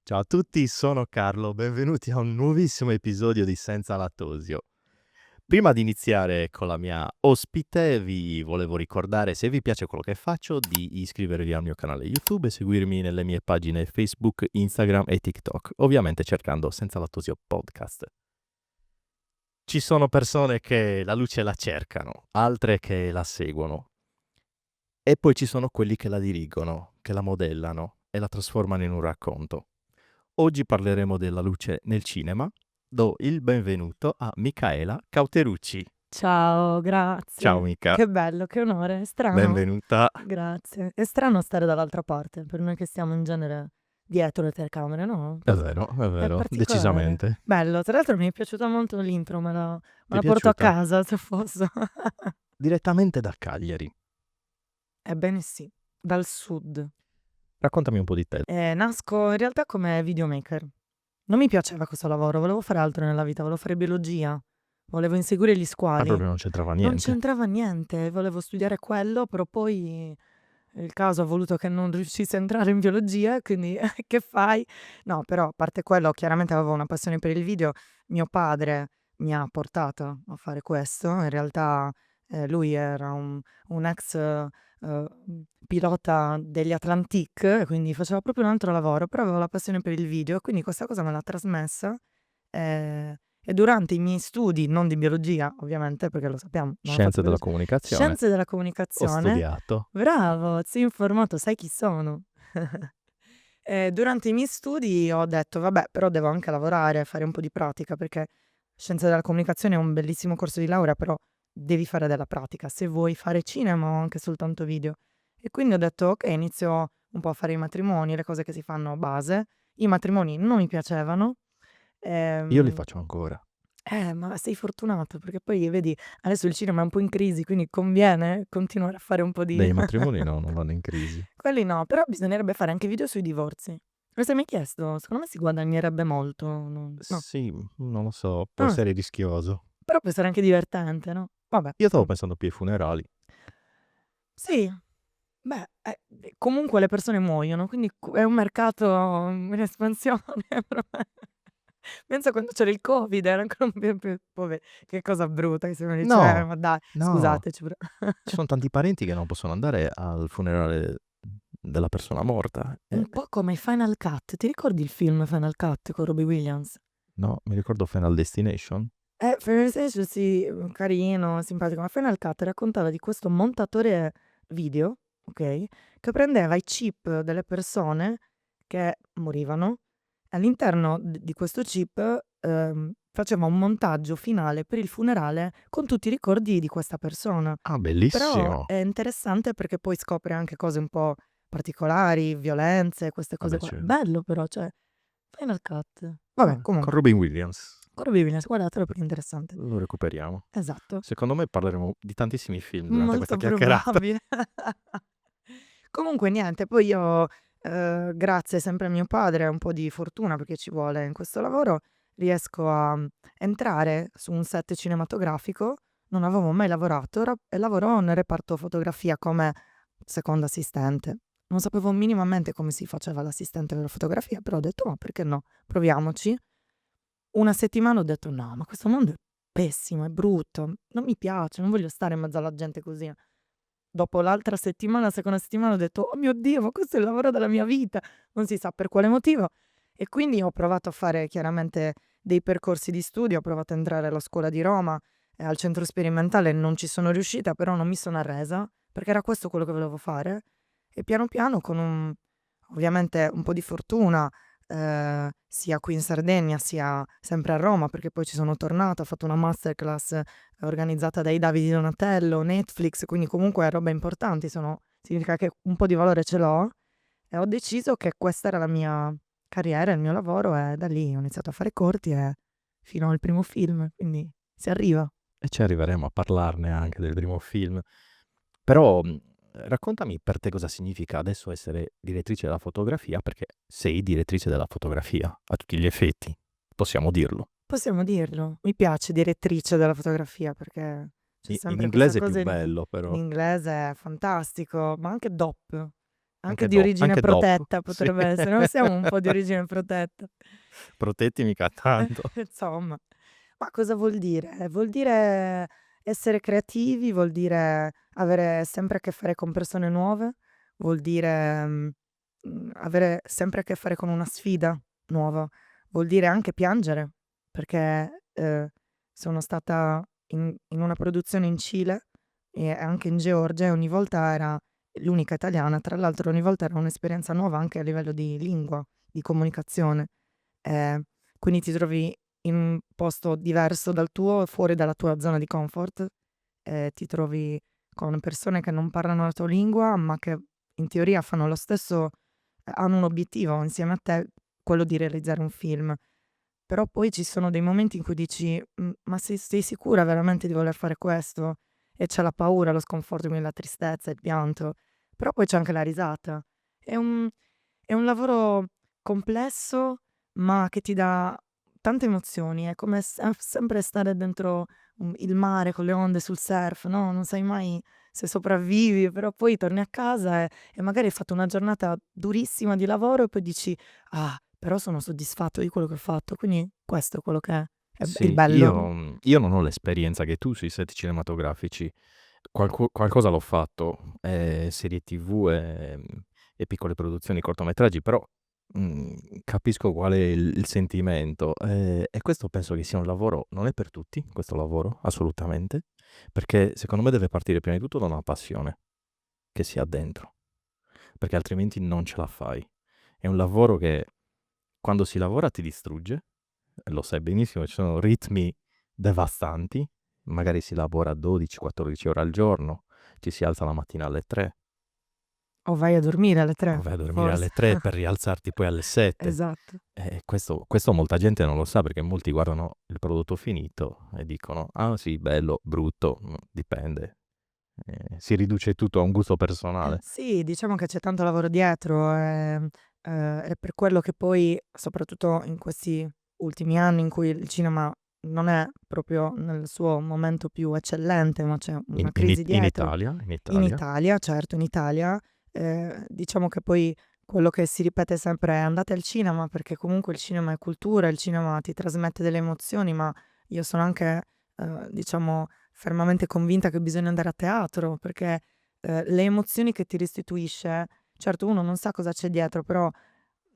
Ciao a tutti, sono Carlo, benvenuti a un nuovissimo episodio di Senza Lattosio. Prima di iniziare con la mia ospite, vi volevo ricordare, se vi piace quello che faccio, di iscrivervi al mio canale YouTube e seguirmi nelle mie pagine Facebook, Instagram e TikTok, ovviamente cercando Senza Lattosio Podcast. Ci sono persone che la luce la cercano, altre che la seguono, e poi ci sono quelli che la dirigono, che la modellano e la trasformano in un racconto. Oggi parleremo della luce nel cinema. Do il benvenuto a Micaela Cauterucci. Ciao, Ciao grazie. Mica, Che bello, che onore. È strano? benvenuta. Grazie. È strano stare dall'altra parte, per noi che stiamo in genere dietro le telecamere, no? È È vero, particolare. decisamente. Bello, tra l'altro mi è piaciuta molto l'intro, me Ti è la porto a piaciuta? casa se posso. Direttamente da Cagliari. Ebbene sì, dal sud. Raccontami un po' di te. Nasco in realtà come videomaker. Non mi piaceva questo lavoro, volevo fare altro nella vita, volevo fare biologia, volevo inseguire gli Ma squali. proprio non c'entrava Non niente. c'entrava niente, volevo studiare quello, però poi il caso ha voluto che non riuscissi a entrare in biologia, quindi che fai? No, però a parte quello, chiaramente avevo una passione per il video. Mio padre mi ha portato a fare questo. In realtà lui era un ex pilota degli Atlantic, quindi faceva proprio un altro lavoro, però aveva la passione per il video, quindi questa cosa me l'ha trasmessa. E durante i miei studi, non di biologia ovviamente, perché lo sappiamo, non ho fatto Scienze della biologia, comunicazione. scienze della Ho comunicazione, studiato. bravo, sei informato, sai chi sono. Durante i miei studi ho detto, vabbè, però devo anche lavorare, fare un po' di pratica, perché scienze della comunicazione è un bellissimo corso di laurea, però devi fare della pratica, se vuoi fare cinema o anche soltanto video. E quindi ho detto, ok, inizio un po' a fare i matrimoni, le cose che si fanno a base. I matrimoni non mi piacevano. Io li Ehm, faccio ancora. ma sei fortunato, perché poi vedi, adesso il cinema è un po' in crisi, quindi conviene continuare a fare un po' di... Dei matrimoni no, non vanno in crisi. Quelli no, però bisognerebbe fare anche video sui divorzi. Lo sei mai chiesto? Secondo me si guadagnerebbe molto. No. Sì, non lo so, può Ah, essere rischioso. però può essere anche divertente, no? Vabbè. Io stavo pensando più ai funerali. Sì, beh, comunque le persone muoiono, quindi è un mercato in espansione. Pensa quando c'era il Covid, era ancora più che cosa brutta che se uno dice, No, ma dai, no. scusateci. Ci son tanti parenti che non possono andare al funerale della persona morta. Un po' come Final Cut. Ti ricordi il film Final Cut con Robbie Williams? No, mi ricordo Final Destination. Final Destination sì, carino, simpatico, ma Final Cut raccontava di questo montatore video, okay, che prendeva i chip delle persone che morivano, all'interno di questo chip, faceva un montaggio finale per il funerale con tutti i ricordi di questa persona. Ah, Però bellissimo. è interessante perché poi scopre anche cose un po' particolari, violenze, queste cose Vabbè, qua. certo. Bello però, cioè Final Cut. Vabbè, Con comunque. Robin Williams. Robbie Williams, guardatelo perché è interessante. Lo recuperiamo. Esatto. Secondo me parleremo di tantissimi film durante questa Molto chiacchierata. probabile. Comunque niente, poi io, grazie sempre a mio padre, a un po' di fortuna, perché ci vuole in questo lavoro, riesco a, entrare su un set cinematografico. Non avevo mai lavorato, e lavoro nel reparto fotografia come seconda assistente. Non sapevo minimamente come si faceva l'assistente della fotografia, però ho detto: "Ma perché no? Proviamoci." Una settimana ho detto: "No, ma questo mondo è pessimo, è brutto, non mi piace, non voglio stare in mezzo alla gente così." Dopo l'altra settimana, la seconda settimana ho detto: "Oh mio Dio, ma questo è il lavoro della mia vita." Non si sa per quale motivo. E quindi ho provato a fare chiaramente dei percorsi di studio, ho provato a entrare alla scuola di Roma e al centro sperimentale, non ci sono riuscita, però non mi sono arresa, perché era questo quello che volevo fare. E piano piano con ovviamente un po' di fortuna, sia qui in Sardegna sia sempre a Roma, perché poi ci sono tornata, ho fatto una masterclass organizzata dai Davide Donatello, Netflix, quindi comunque robe importanti, significa che un po' di valore ce l'ho, e ho deciso che questa era la mia carriera, il mio lavoro, e da lì ho iniziato a fare corti e fino al primo film, quindi si arriva. E ci arriveremo a parlarne anche del primo film. Però raccontami per te cosa significa adesso essere direttrice della fotografia, perché sei direttrice della fotografia a tutti gli effetti, possiamo dirlo. Possiamo dirlo. Mi piace direttrice della fotografia perché c'è In sempre questa inglese è più cosa bello in però. inglese è fantastico, ma anche DOP. Anche di origine anche dopo. protetta Sì. potrebbe essere, noi siamo un po' di origine protetta. Protetti mica tanto. Insomma. Ma cosa vuol dire? Vuol dire essere creativi, vuol dire avere sempre a che fare con persone nuove, vuol dire, avere sempre a che fare con una sfida nuova, vuol dire anche piangere, perché, sono stata in una produzione in Cile e anche in Georgia e ogni volta era l'unica italiana, tra l'altro ogni volta era un'esperienza nuova anche a livello di lingua, di comunicazione. Ehm, quindi ti trovi in un posto diverso dal tuo, fuori dalla tua zona di comfort, ti trovi con persone che non parlano la tua lingua, ma che in teoria fanno lo stesso, hanno un obiettivo insieme a te, quello di realizzare un film. Però poi ci sono dei momenti in cui dici: ma sei sicura veramente di voler fare questo?" E c'è la paura, lo sconforto, quindi la tristezza, il pianto, però poi c'è anche la risata. È un è un lavoro complesso, ma che ti dà tante emozioni. È come sempre stare dentro, il mare con le onde sul surf, no, non sai mai se sopravvivi, però poi torni a casa e magari hai fatto una giornata durissima di lavoro e poi dici: "Ah, però sono soddisfatto di quello che ho fatto". Quindi questo è quello che è il Sì, bello. io non ho l'esperienza che tu sui set cinematografici. Qualcosa l'ho fatto, serie TV, e piccole produzioni, cortometraggi, però, capisco qual è il sentimento, e questo penso che sia un lavoro non è per tutti questo lavoro, assolutamente, perché secondo me deve partire prima di tutto da una passione che si ha dentro, perché altrimenti non ce la fai. È un lavoro che quando si lavora ti distrugge, lo sai benissimo, ci sono ritmi devastanti, magari si lavora 12-14 ore al giorno, ci si alza la mattina alle 3, O vai a dormire alle o 3 vai a dormire forse. alle 3 per rialzarti poi alle 7. Esatto. E questo molta gente non lo sa, perché molti guardano il prodotto finito e dicono: "Ah sì, bello, brutto", dipende. Si riduce tutto a un gusto personale. Sì, diciamo che c'è tanto lavoro dietro, è per quello che poi, soprattutto in questi ultimi anni in cui il cinema non è proprio nel suo momento più eccellente, ma c'è In una in crisi It in dietro. Italia in In Italia. Italia, certo, in Italia, diciamo che poi quello che si ripete sempre è: andate al cinema, perché comunque il cinema è cultura, il cinema ti trasmette delle emozioni, ma io sono anche, diciamo, fermamente convinta che bisogna andare a teatro, perché, le emozioni che ti restituisce, certo uno non sa cosa c'è dietro, però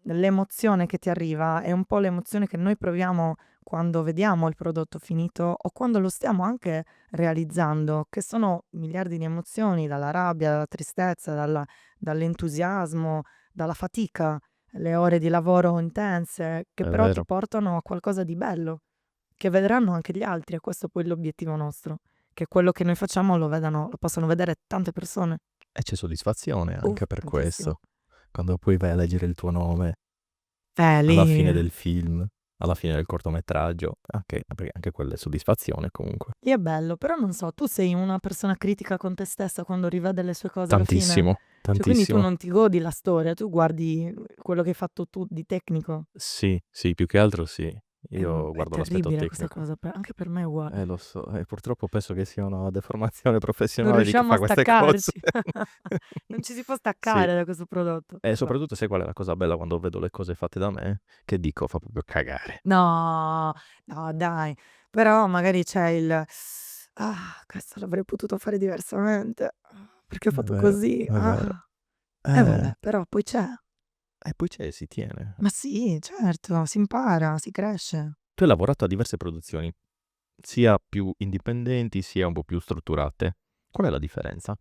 l'emozione che ti arriva è un po' l'emozione che noi proviamo quando vediamo il prodotto finito o quando lo stiamo anche realizzando, che sono miliardi di emozioni, dalla rabbia, dalla tristezza, dall'entusiasmo, dalla fatica, le ore di lavoro intense, che È però ti vero. portano a qualcosa di bello, che vedranno anche gli altri, e questo poi è l'obiettivo nostro, che quello che noi facciamo lo possano vedere tante persone. E c'è soddisfazione anche per Tantissimo. questo. Quando poi vai a leggere il tuo nome alla Lì fine del film, alla fine del cortometraggio, perché anche quella è soddisfazione comunque. lì è bello, però non so, tu sei una persona critica con te stessa quando rivede le sue cose alla fine? Tantissimo, Cioè, quindi tu tantissimo. non ti godi la storia, tu guardi quello che hai fatto tu di tecnico. Sì, sì, più che altro sì. Io È guardo l'aspetto terribile questa tecnico. cosa, anche per me è uguale. Lo so, e purtroppo penso che sia una deformazione Non professionale di chi riusciamo a fa queste cose. staccarci. Non ci si può Sì. staccare da questo prodotto. E Vabbè. soprattutto sai qual è la cosa bella quando vedo le cose fatte da me? Che dico, fa proprio cagare. No, no dai, però magari c'è il: "Ah, questo l'avrei potuto fare diversamente. Perché ho È fatto vero, così? è vero. Ah". E vabbè, però poi c'è. E poi c'è si tiene. Ma sì, certo, si impara, si cresce. Tu hai lavorato a diverse produzioni, sia più indipendenti, sia un po' più strutturate. Qual è la differenza?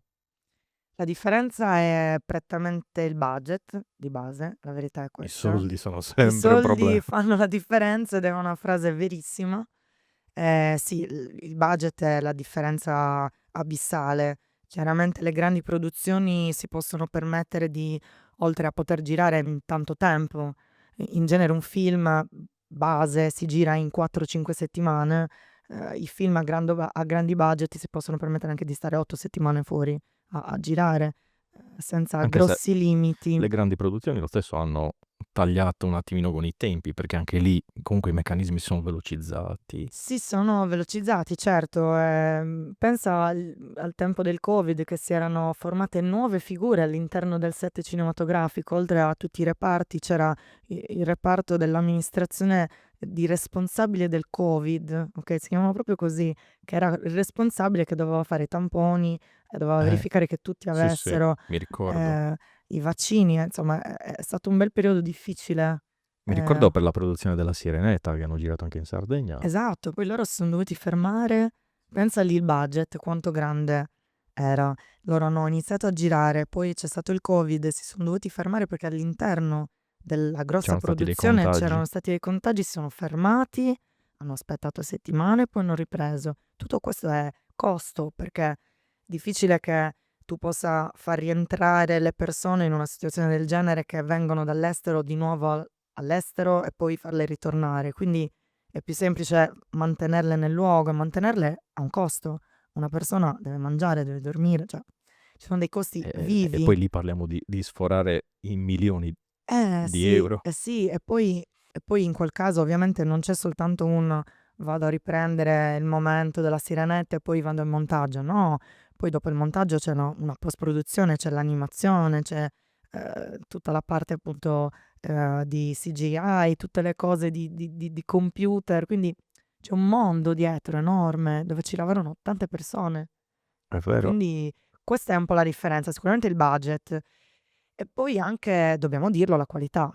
La differenza è prettamente il budget di base, la verità è I questa. soldi sono I sempre un soldi problema. fanno la differenza ed è una frase verissima. Sì, il budget è la differenza abissale. Chiaramente le grandi produzioni si possono permettere di, oltre a poter girare in tanto tempo, in genere un film base si gira in 4, 5 settimane, i film a grandi budget si possono permettere anche di stare 8 settimane fuori a girare, senza Anche se grossi limiti. le grandi produzioni lo stesso hanno tagliato un attimino con i tempi, perché anche lì comunque i meccanismi sono velocizzati. Si sono velocizzati, certo. Pensa al tempo del Covid che si erano formate nuove figure all'interno del set cinematografico, oltre a tutti i reparti, c'era il reparto dell'amministrazione di responsabile del Covid, ok? Si chiamava proprio così, che era il responsabile che doveva fare i tamponi, doveva Eh, verificare che tutti sì, sì, avessero mi ricordo. eh, i vaccini, insomma, è stato un bel periodo difficile. Mi ricordo eh, per la produzione della Sirenetta che hanno girato anche in Sardegna. Esatto, poi loro si son dovuti fermare. Pensa lì il budget quanto grande era. Loro hanno iniziato a girare, poi c'è stato il Covid e si son dovuti fermare perché all'interno della grossa C'erano stati dei produzione contagi. c'erano stati dei contagi, si sono fermati, hanno aspettato settimane, poi hanno ripreso. Tutto questo è costo, perché è difficile che tu possa far rientrare le persone in una situazione del genere che vengono dall'estero di nuovo all'estero e poi farle ritornare. Quindi è più semplice mantenerle nel luogo, e mantenerle ha un costo. Una persona deve mangiare, deve dormire, cioè ci sono dei costi E vivi. poi lì parliamo di sforare in milioni di Sì, euro. eh sì, e poi in quel caso ovviamente non c'è soltanto un vado a riprendere il momento della sirenetta e poi vado in montaggio, no, poi dopo il montaggio c'è una post-produzione, c'è l'animazione, c'è tutta la parte appunto di CGI, tutte le cose di computer, quindi c'è un mondo dietro enorme dove ci lavorano tante persone. È vero. Quindi questa è un po' la differenza, sicuramente il budget e poi anche, dobbiamo dirlo, la qualità.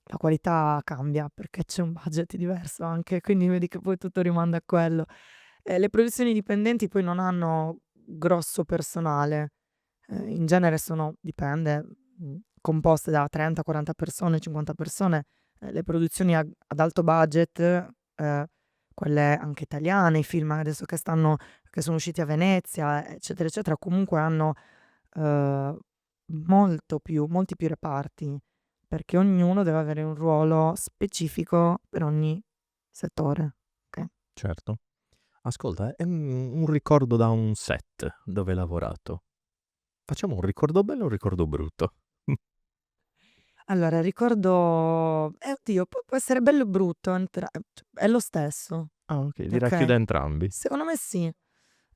La qualità cambia perché c'è un budget diverso anche, quindi vedi che poi tutto rimanda a quello. Le produzioni indipendenti poi non hanno grosso personale, in genere sono dipende, composte da 30, 40 persone, 50 persone. Le produzioni ad alto budget, quelle anche italiane, i film adesso che sono usciti a Venezia, eccetera, eccetera, comunque hanno, uhm, molti più reparti, perché ognuno deve avere un ruolo specifico per ogni settore, okay? Certo. Ascolta, un ricordo da un set dove hai lavorato. Facciamo un ricordo bello e un ricordo brutto. Allora ricordo oddio, può essere bello o brutto, cioè è lo stesso, Ah, okay, li okay? racchiude entrambi. Secondo me sì.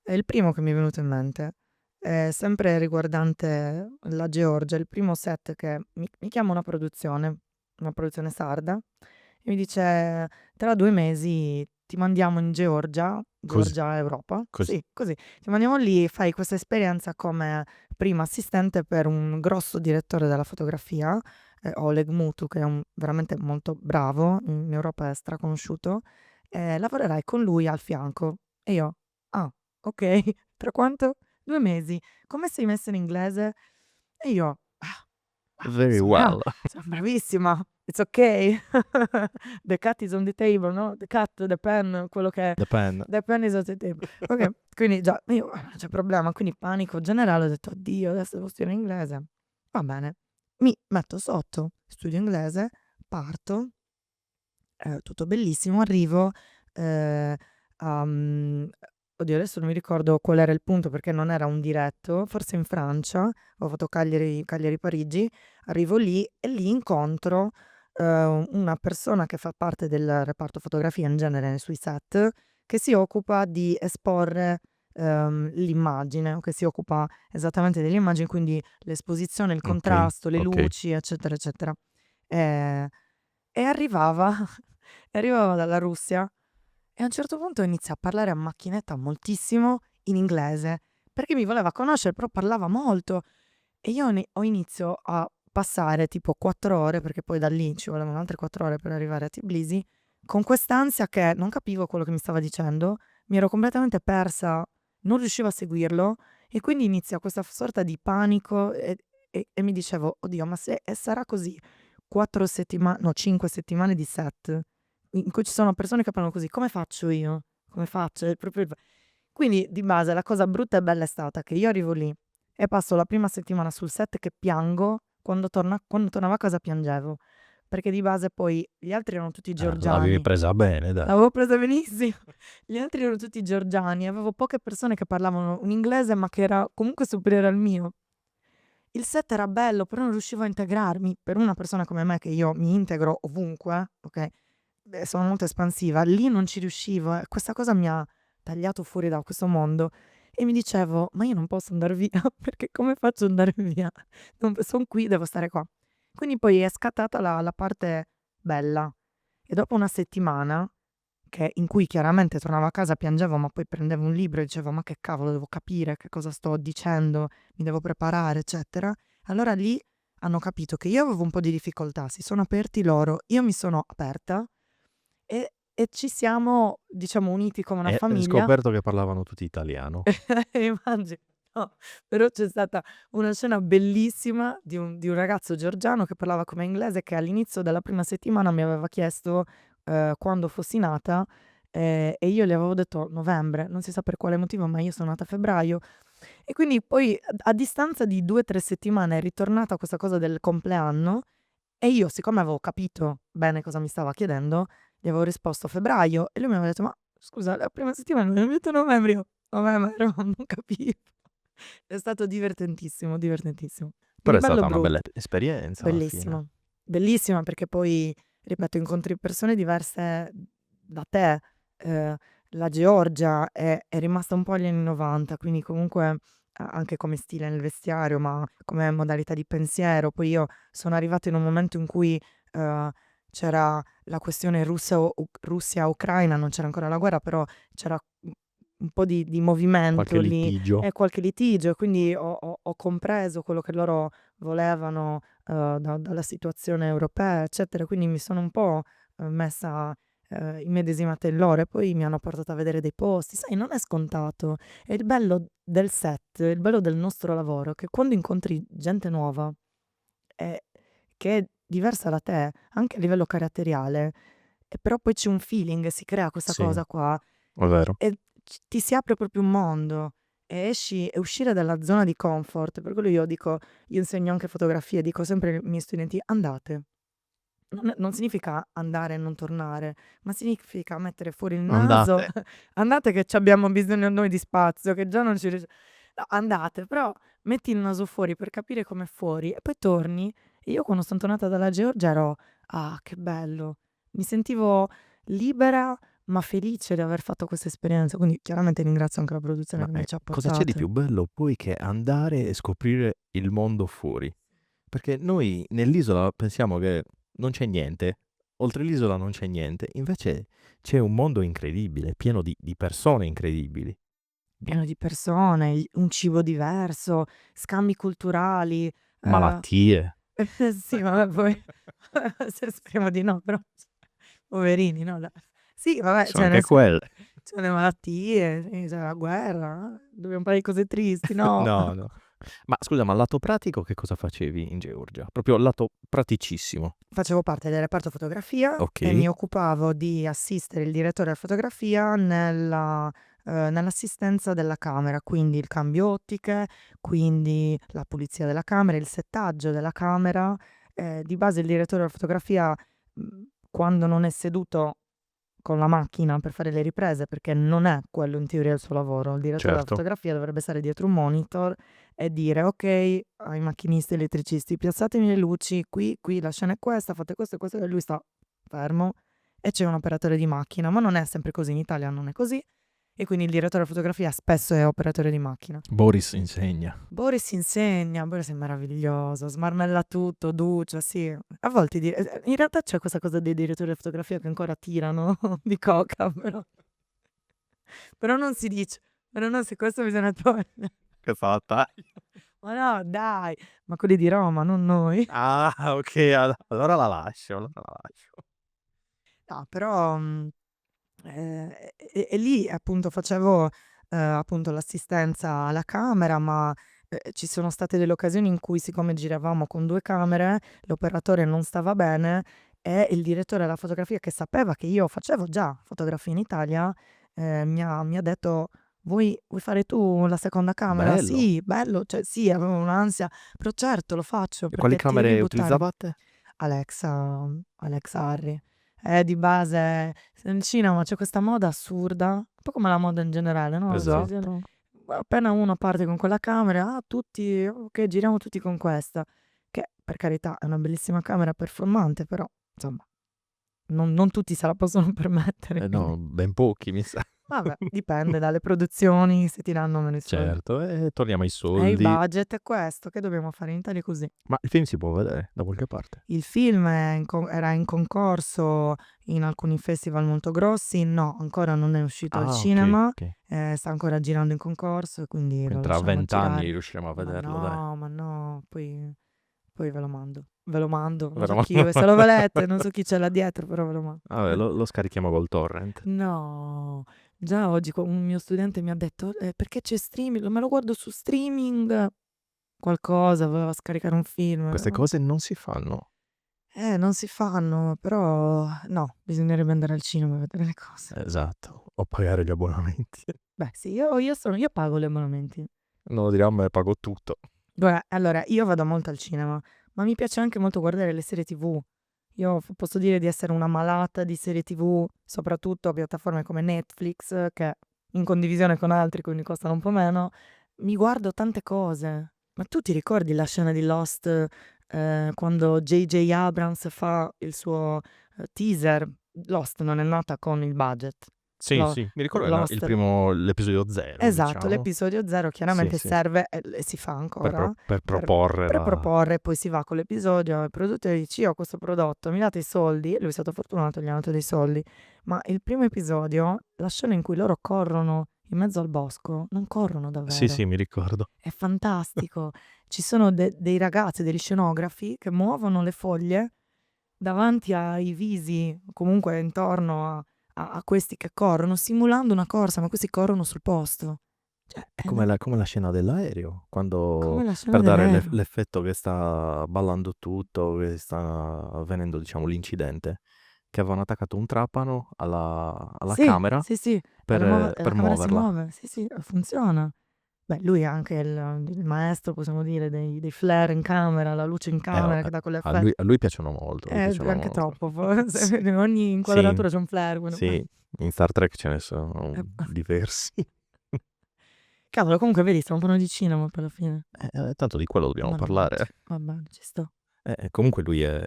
È il primo che mi è venuto in mente. È sempre riguardante la Georgia, il primo set che mi chiama una produzione sarda, e mi dice: "Tra 2 mesi ti mandiamo in Georgia", Così, Georgia Europa, così. sì, così. "Ti mandiamo lì, fai questa esperienza come prima assistente per un grosso direttore della fotografia, Oleg Mutu, che è un veramente molto bravo, in Europa è straconosciuto, lavorerai con lui al fianco". E io: "Ah". Okay, tra quanto? 2 mesi. Come sei messa in inglese? E io: Very sono well. son bravissima, it's okay. The cat is on the table", no, the cat, the pen, quello che è The pen. the pen is on the table. Okay, quindi già io non c'è problema, quindi panico generale, ho detto: "Oddio, adesso devo studiare inglese". Va bene, mi metto sotto, studio inglese, parto, tutto bellissimo, arrivo, ehm, a oddio adesso non mi ricordo qual era il punto perché non era un diretto, forse in Francia, ho fatto Cagliari-Parigi, arrivo lì e lì incontro, una persona che fa parte del reparto fotografia in genere sui set, che si occupa di esporre, l'immagine, o che si occupa esattamente delle immagini, quindi l'esposizione, il Okay, contrasto, le okay. luci, eccetera, eccetera. Ehm, e arrivava e arrivava dalla Russia e a un certo punto inizia a parlare a macchinetta moltissimo in inglese, perché mi voleva conoscere, però parlava molto e io ho inizio a passare tipo 4 ore, perché poi da lì ci volevano altre 4 ore per arrivare a Tbilisi, con quest'ansia che non capivo quello che mi stava dicendo, mi ero completamente persa, non riuscivo a seguirlo e quindi inizia questa sorta di panico e mi dicevo: "Oddio, ma se e sarà così 4 no 5 settimane di set in cui ci sono persone che parlano così, come faccio io? Come faccio?" È proprio quindi di base la cosa brutta e bella è stata che io arrivo lì e passo la prima settimana sul set che piango, quando tornavo a casa piangevo, perché di base poi gli altri erano tutti L'avevi georgiani. presa bene dai. L'avevo presa benissimo. Gli altri erano tutti georgiani, avevo poche persone che parlavano un inglese, ma che era comunque superiore al mio. il set era bello, però non riuscivo a integrarmi. Per una persona come me, che io mi integro ovunque, ok? Sono molto espansiva, lì non ci riuscivo. Questa cosa mi ha tagliato fuori da questo mondo. E mi dicevo, ma io non posso andare via, perché come faccio ad andare via? Sono qui, devo stare qua. Quindi poi è scattata la parte bella. E dopo una settimana, in cui chiaramente tornavo a casa, piangevo, ma poi prendevo un libro e dicevo, ma che cavolo, devo capire che cosa sto dicendo, mi devo preparare, eccetera. Allora lì hanno capito che io avevo un po' di difficoltà, si sono aperti loro, io mi sono aperta e ci siamo, diciamo, uniti come una E famiglia. scoperto che parlavano tutti italiano. Immagino, no, però c'è stata una scena bellissima di un ragazzo georgiano che parlava come inglese, che all'inizio della prima settimana mi aveva chiesto quando fossi nata, e io gli avevo detto novembre, non si sa per quale motivo, ma io sono nata a febbraio. E quindi poi a distanza di 2 o 3 settimane è ritornata questa cosa del compleanno e io, siccome avevo capito bene cosa mi stava chiedendo, gli avevo risposto febbraio e lui mi aveva detto: "Ma scusa, la prima settimana mi hai detto novembre?" Io: "Vabbè, ma non capivo." È stato divertentissimo, divertentissimo. Però Di è bello e stata una bella brutto. esperienza alla fine. Bellissimo. Bellissima perché poi, ripeto, incontri persone diverse da te. Ehm, la Georgia è rimasta un po' agli anni '90, quindi comunque anche come stile nel vestiario, ma come modalità di pensiero. Poi io sono arrivata in un momento in cui, c'era la questione Russia-Ucraina, non c'era ancora la guerra, però c'era un po' di movimento Qualche lì litigio. e qualche litigio, e quindi ho compreso quello che loro volevano dalla situazione europea, eccetera. Quindi mi sono un po' messa, immedesimata in loro, e poi mi hanno portato a vedere dei posti. Sai, non è scontato. E il bello del set, il bello del nostro lavoro, che quando incontri gente nuova, eh, che è diversa da te, anche a livello caratteriale, e però poi c'è un feeling, si crea questa Sì, cosa qua, è vero. e ti si apre proprio un mondo. E esci, e uscire dalla zona di comfort. Per quello io dico, io insegno anche fotografia, dico sempre ai miei studenti: andate. Non significa andare e non tornare, ma significa mettere fuori il naso. Andate. Andate che c'abbiamo bisogno noi di spazio, che già non ci rius no, andate, però metti il naso fuori per capire com'è fuori e poi torni. E io quando son tornata dalla Georgia ero: "Ah, che bello." Mi sentivo libera, ma felice di aver fatto questa esperienza. Quindi chiaramente ringrazio anche la produzione Ma, che mi ci ha cosa c'è di portate. più bello poi che andare e scoprire il mondo fuori? Perché noi nell'isola pensiamo che non c'è niente, oltre l'isola non c'è niente, invece c'è un mondo incredibile, pieno di persone incredibili. Pieno di persone, un cibo diverso, scambi culturali, ehm Malattie. sì, vabbè, poi speriamo di no, però poverini, no, dai. Sì, Ci vabbè, sono cioè anche nel sen quelle. c'è le malattie, sì, c'è la guerra, dobbiamo parlare di cose tristi, no. No, no. Ma scusa, ma al lato pratico che cosa facevi in Georgia? Proprio al lato praticissimo. Facevo parte del reparto fotografia e mi Okay, occupavo di assistere il direttore della fotografia nell'assistenza della camera, quindi il cambio ottiche, quindi la pulizia della camera, il settaggio della camera. Di base il direttore della fotografia, quando non è seduto con la macchina per fare le riprese, perché non è quello in teoria il suo lavoro. Il direttore della certo. fotografia dovrebbe stare dietro un monitor e dire: "Ok, ai macchinisti elettricisti, piazzatemi le luci, qui la scena è questa, fate questo e questo", e lui sta fermo e c'è un operatore di macchina, ma non è sempre così, in Italia non è così, e quindi il direttore della fotografia spesso è operatore di macchina. Boris insegna. Boris insegna, Boris è meraviglioso, smarmella tutto, Duce, sì. A volte in realtà c'è questa cosa dei direttori di fotografia che ancora tirano di coca, però non si dice, però non si questo bisogna togliere. Questa la taglio. Ma no dai, ma quelli di Roma, non noi. Ah, okay, allora la lascio, allora la lascio. No, però, e lì appunto facevo, appunto l'assistenza alla camera, ma, ci sono state delle occasioni in cui, siccome giravamo con 2 camere, l'operatore non stava bene e il direttore della fotografia, che sapeva che io facevo già fotografia in Italia, mi ha detto: "Vuoi fare tu la seconda camera?" Bello. "Sì, bello." Cioè sì, avevo un'ansia, però certo lo faccio E quali perché ti devi camere buttare. utilizzavate? Alexa Harry. Di base, in cinema c'è questa moda assurda, un po' come la moda in generale, no, Esatto. appena uno parte con quella camera, tutti, ok, giriamo tutti con questa, che per carità è una bellissima camera performante, però insomma non tutti se la possono permettere, quindi No, ben pochi mi sa. vabbè, dipende dalle produzioni, se ti danno meno i soldi. Certo, e torniamo ai Il soldi. budget è questo, che dobbiamo fare in Italia così. Ma il film si può vedere da qualche parte? Il film era in concorso in alcuni festival molto grossi, no, ancora non è uscito al Ah, cinema, ok. sta ancora girando in concorso e quindi Quindi lo tra lasciamo 20 anni girare. riusciremo a vederlo, dai. Ma no, poi ve lo mando. Ve lo mando, non so Vero? chi, se lo volete, non so chi c'è là dietro, però ve lo mando. Vabbè, lo scarichiamo col torrent. No, già oggi un mio studente mi ha detto, perché c'è streaming, me lo guardo su streaming, qualcosa, voleva scaricare un film. Queste cose non si fanno. Non si fanno, però no, bisognerebbe andare al cinema a vedere le cose. Esatto, o pagare gli abbonamenti. Beh sì, io pago gli abbonamenti. Non lo dirò, a me pago tutto. Guarda, allora, io vado molto al cinema, ma mi piace anche molto guardare le serie TV. Io posso dire di essere una malata di serie TV, soprattutto a piattaforme come Netflix, che in condivisione con altri, quindi costano un po' meno. Mi guardo tante cose. Ma tu ti ricordi la scena di Lost, quando J.J. Abrams fa il suo teaser? Lost non è nata con il budget. Sì, Lo- sì, mi ricordo Lost, l'episodio 0, esatto, diciamo. l'episodio 0 Sì, chiaramente sì, serve, e si fa per, ancora, per proporre per la... proporre, poi si va con l'episodio, il produttore dice io ho questo prodotto, mi date i soldi, lui è stato fortunato, gli hanno dato dei soldi, ma il primo episodio, la scena in cui loro corrono in mezzo al bosco, non corrono Sì, davvero, sì, mi ricordo. è fantastico, ci sono dei ragazzi, degli scenografi che muovono le foglie davanti ai visi, comunque intorno a questi che corrono, simulando una corsa, ma questi corrono sul posto. Cioè, È come la scena dell'aereo, quando come la scena per dare dell'aereo. l'effetto che sta ballando tutto, che sta avvenendo, diciamo, l'incidente, che avevano attaccato un trapano alla Sì, camera sì, sì, e la per camera si muoverla. muove, sì, sì, funziona. Beh, lui è anche il maestro, possiamo dire, dei flare in camera, la luce in camera che dà quell'effetto. A lui piacciono molto, piacciono Anche molto. troppo, forse. Sì, In ogni sì, inquadratura c'è un flare. sì, in Star Trek ce ne sono Eh, diversi. Cavolo, comunque vedi, stiamo parlando di cinema per la fine. Tanto di quello dobbiamo Mannaggia, parlare. va bene, ci sto. Comunque lui è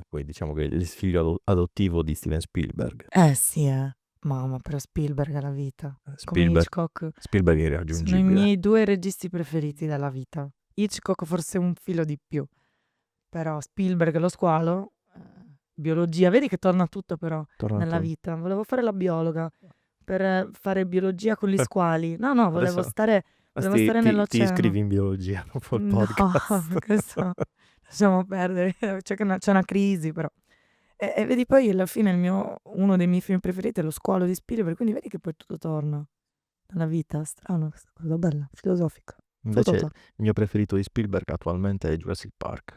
poi diciamo che il figlio adottivo di Steven Spielberg. Sì, mamma, però Spielberg è la vita. Come Spielberg Hitchcock, è sono i irraggiungibile. miei 2 registi preferiti della vita. Hitchcock forse un filo di più, però Spielberg lo squalo, biologia, vedi che torna tutto però nella Tornato. vita. Volevo fare la biologa per fare biologia con gli squali. No, volevo Adesso stare ti nell'oceano. iscrivi in biologia dopo il No, podcast. questo lasciamo perdere, c'è una crisi però. E vedi poi alla fine uno dei miei film preferiti è Lo squalo di Spielberg, quindi vedi che poi tutto torna nella vita. Strano questa cosa, bella, filosofica. Invece Fotota. il mio preferito di Spielberg attualmente è Jurassic Park,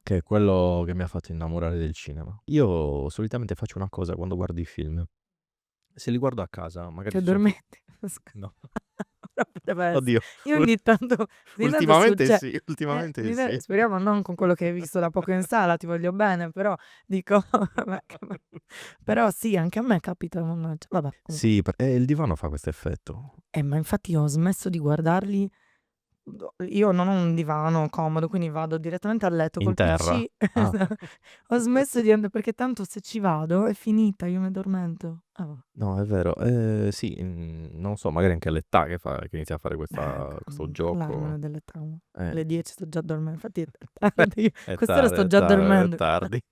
che è quello che mi ha fatto innamorare del cinema. Io solitamente faccio una cosa quando guardo i film. Se li guardo a casa, magari Ti ci sono addormenti? No. Ora potrebbe essere. Oddio. Io ogni tanto Ultimamente succede. sì, ultimamente sì. Speriamo non con quello che hai visto da poco in sala, ti voglio bene, però dico, però sì, anche a me capita, mannaggia. Vabbè, comunque. Sì, il divano fa questo effetto. Ma infatti io ho smesso di guardarli. Io non ho un divano comodo, quindi vado direttamente a letto In col terra. PC. Ah. Ho smesso di andare perché tanto se ci vado è finita, io mi addormento. Vabbè. No, è vero. Sì, non so, magari anche all'età che inizia a fare questo Non gioco. parlarmene delle trauma. Eh. Alle 10 sto già dormendo. Infatti è tardi. È Quest'ora sto tardi, già dormendo. È tardi.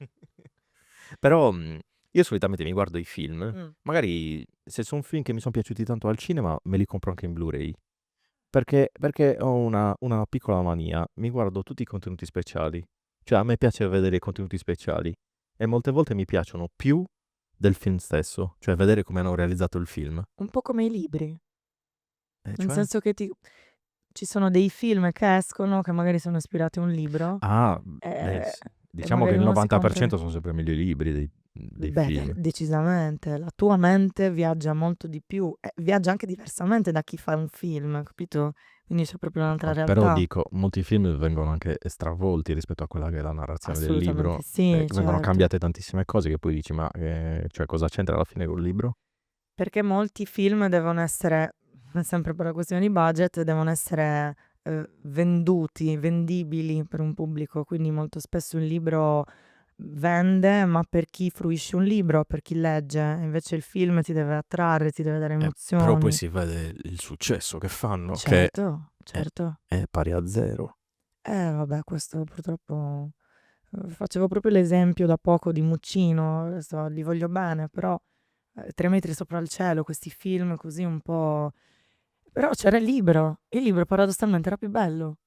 Però io solitamente mi guardo i film. Mm. Magari se sono film che mi sono piaciuti tanto al cinema, me li compro anche in Blu-ray. Perché ho una piccola mania. Mi guardo tutti i contenuti speciali. Cioè, a me piace vedere i contenuti speciali. E molte volte mi piacciono più del film stesso. Cioè, vedere come hanno realizzato il film. Un po' come i libri. Nel Cioè? senso che ci sono dei film che escono che magari sono ispirati a un libro. Ah, e diciamo che magari il uno si 90% compra. sono sempre meglio i libri dei film. Decisamente. La tua mente viaggia molto di più. Viaggia anche diversamente da chi fa un film, capito? Quindi c'è proprio un'altra realtà. Però dico, molti film vengono anche stravolti rispetto a quella che è la narrazione del libro. Assolutamente sì, Vengono certo. cambiate tantissime cose che poi dici, ma cioè, cosa c'entra alla fine col libro? Perché molti film devono essere sempre per la questione di budget, devono essere vendibili per un pubblico, quindi molto spesso un libro vende, ma per chi fruisce un libro, per chi legge, invece il film ti deve attrarre, ti deve dare Però poi emozioni. si vede il successo che fanno, che Certo, è, certo. è pari a zero. Vabbè, questo purtroppo facevo proprio l'esempio da poco di Muccino, adesso li voglio bene, però 3 metri sopra il cielo, questi film così un po'. Però c'era il libro paradossalmente era più bello.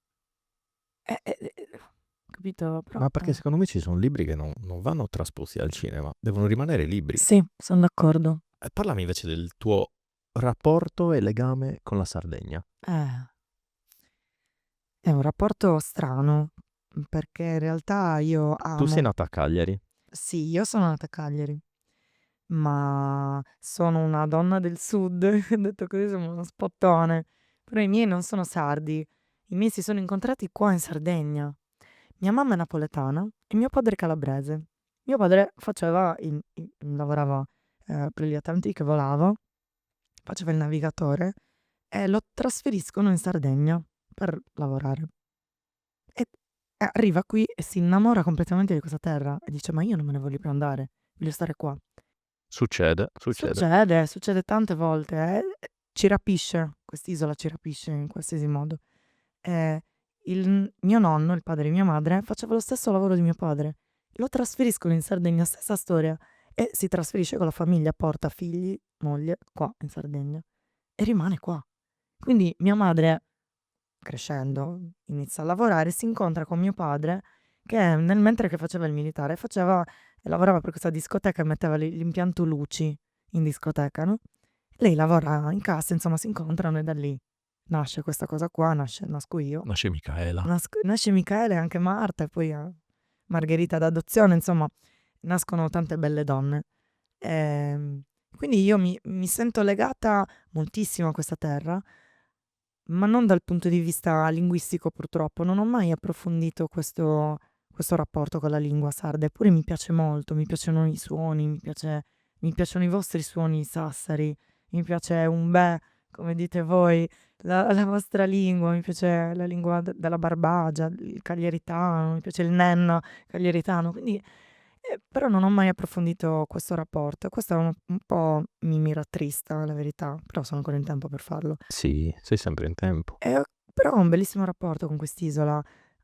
Capito? Però Ma perché secondo me ci sono libri che non vanno trasposti al cinema, devono rimanere libri. sì, son d'accordo. Parlami invece del tuo rapporto e legame con la Sardegna. Eh, è un rapporto strano, perché in realtà io Tu sei amo. nata a Cagliari. Sì, io sono nata a Cagliari, ma sono una donna del sud, detto così sono uno spottone, però i miei non sono sardi, i miei si sono incontrati qua in Sardegna. Mia mamma è napoletana e mio padre è calabrese. Mio padre faceva lavorava per gli Atlantic, volava, faceva il navigatore e lo trasferiscono in Sardegna per lavorare. E arriva qui e si innamora completamente di questa terra e dice: "Ma io non me ne voglio più andare, voglio stare qua". Succede. Succede tante volte, ci rapisce, quest'isola ci rapisce in qualsiasi modo. Il mio nonno, il padre di mia madre, faceva lo stesso lavoro di mio padre. Lo trasferiscono in Sardegna, stessa storia, e si trasferisce con la famiglia, porta figli, moglie qua in Sardegna e rimane qua. Quindi mia madre, crescendo, inizia a lavorare, si incontra con mio padre che mentre che faceva il militare lavorava per questa discoteca e metteva l'impianto luci in discoteca, no? Lei lavora in cassa, insomma si incontrano e da lì nasce questa cosa qua, nasco io. Nasce Micaela. Nasce Michele e anche Marta e poi Margherita d'adozione, insomma, nascono tante belle donne. Quindi io mi sento legata moltissimo a questa terra, ma non dal punto di vista linguistico purtroppo, non ho mai approfondito questo rapporto con la lingua sarda, eppure mi piace molto, mi piacciono i suoni, mi piacciono i vostri suoni sassari, mi piace un bè, come dite voi, la vostra lingua, mi piace la lingua della Barbagia, il cagliaritano, mi piace il nenno cagliaritano, quindi però non ho mai approfondito questo rapporto. Questo è un po' mi rattrista, la verità, però sono ancora in tempo per farlo. Sì, sei sempre in tempo. Però ho un bellissimo rapporto con quest'isola.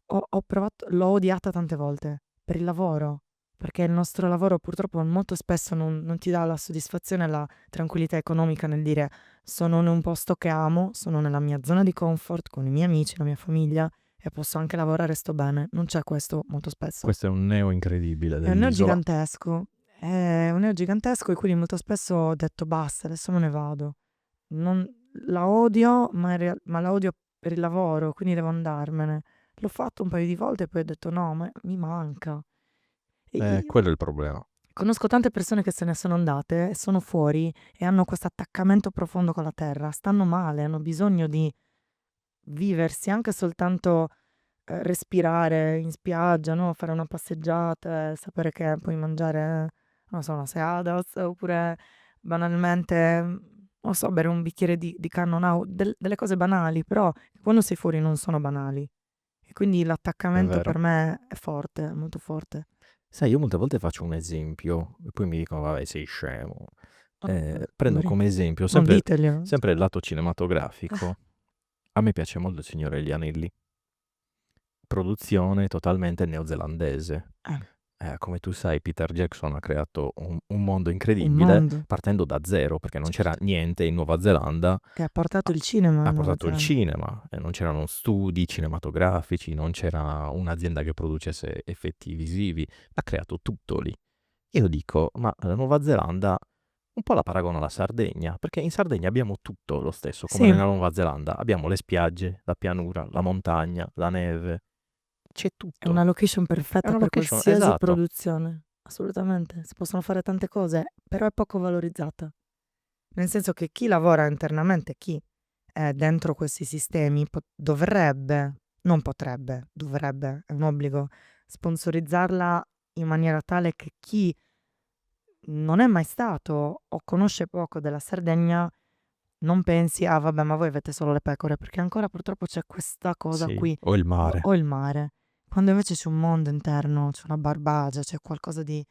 Ho provato, l'ho odiata tante volte per il lavoro, perché il nostro lavoro purtroppo molto spesso non ti dà la soddisfazione e la tranquillità economica nel dire sono in un posto che amo, sono nella mia zona di comfort con i miei amici, la mia famiglia e posso anche lavorare e sto bene. Non c'è questo molto spesso. Questo è un neo incredibile È un neo dell'isola. gigantesco, è un neo gigantesco e quindi molto spesso ho detto basta, adesso me ne vado. Non, la odio, ma la odio per il lavoro, quindi devo andarmene. L'ho fatto un paio di volte e poi ho detto no, ma mi manca. E io Quello è il problema. conosco tante persone che se ne sono andate, sono fuori e hanno questo attaccamento profondo con la terra, stanno male, hanno bisogno di viversi anche soltanto respirare in spiaggia, no? Fare una passeggiata, sapere che puoi mangiare, non so, una seadas oppure banalmente, non so, bere un bicchiere di cannonau, delle cose banali, però quando sei fuori non sono banali. E quindi È l'attaccamento vero. per me è forte, è molto forte. Sai, io molte volte faccio un esempio e poi mi dicono, vabbè, sei scemo. Prendo Magari come esempio non sempre, diteglielo. sempre il lato cinematografico. A me piace molto Il Signore degli Anelli. Produzione totalmente neozelandese. Eh, Come tu sai, Peter Jackson ha creato un mondo un incredibile mondo, partendo da zero, perché non c'era certo. niente in Nuova Zelanda. E ha portato il cinema Ha in Nuova portato il Zelanda. cinema, non c'erano studi cinematografici, non c'era un'azienda che producesse effetti visivi, ha creato tutto lì. Io dico, ma la Nuova Zelanda un po' la paragono alla Sardegna, perché in Sardegna abbiamo tutto lo stesso, come Sì, nella Nuova Zelanda. Abbiamo le spiagge, la pianura, la montagna, la neve, c'è è una tutto. location È perfetta una per location, qualsiasi esatto. produzione. Assolutamente, si possono fare tante cose, però è poco valorizzata. Nel senso che chi lavora internamente, chi è dentro questi sistemi, dovrebbe, non potrebbe, dovrebbe, è un obbligo, sponsorizzarla in maniera tale che chi non è mai stato o conosce poco della Sardegna non pensi: "Ah vabbè, ma voi avete solo le pecore", perché ancora purtroppo c'è questa cosa Sì, qui, o il mare. o il mare, quando invece c'è un mondo interno, c'è una barbagia, c'è qualcosa di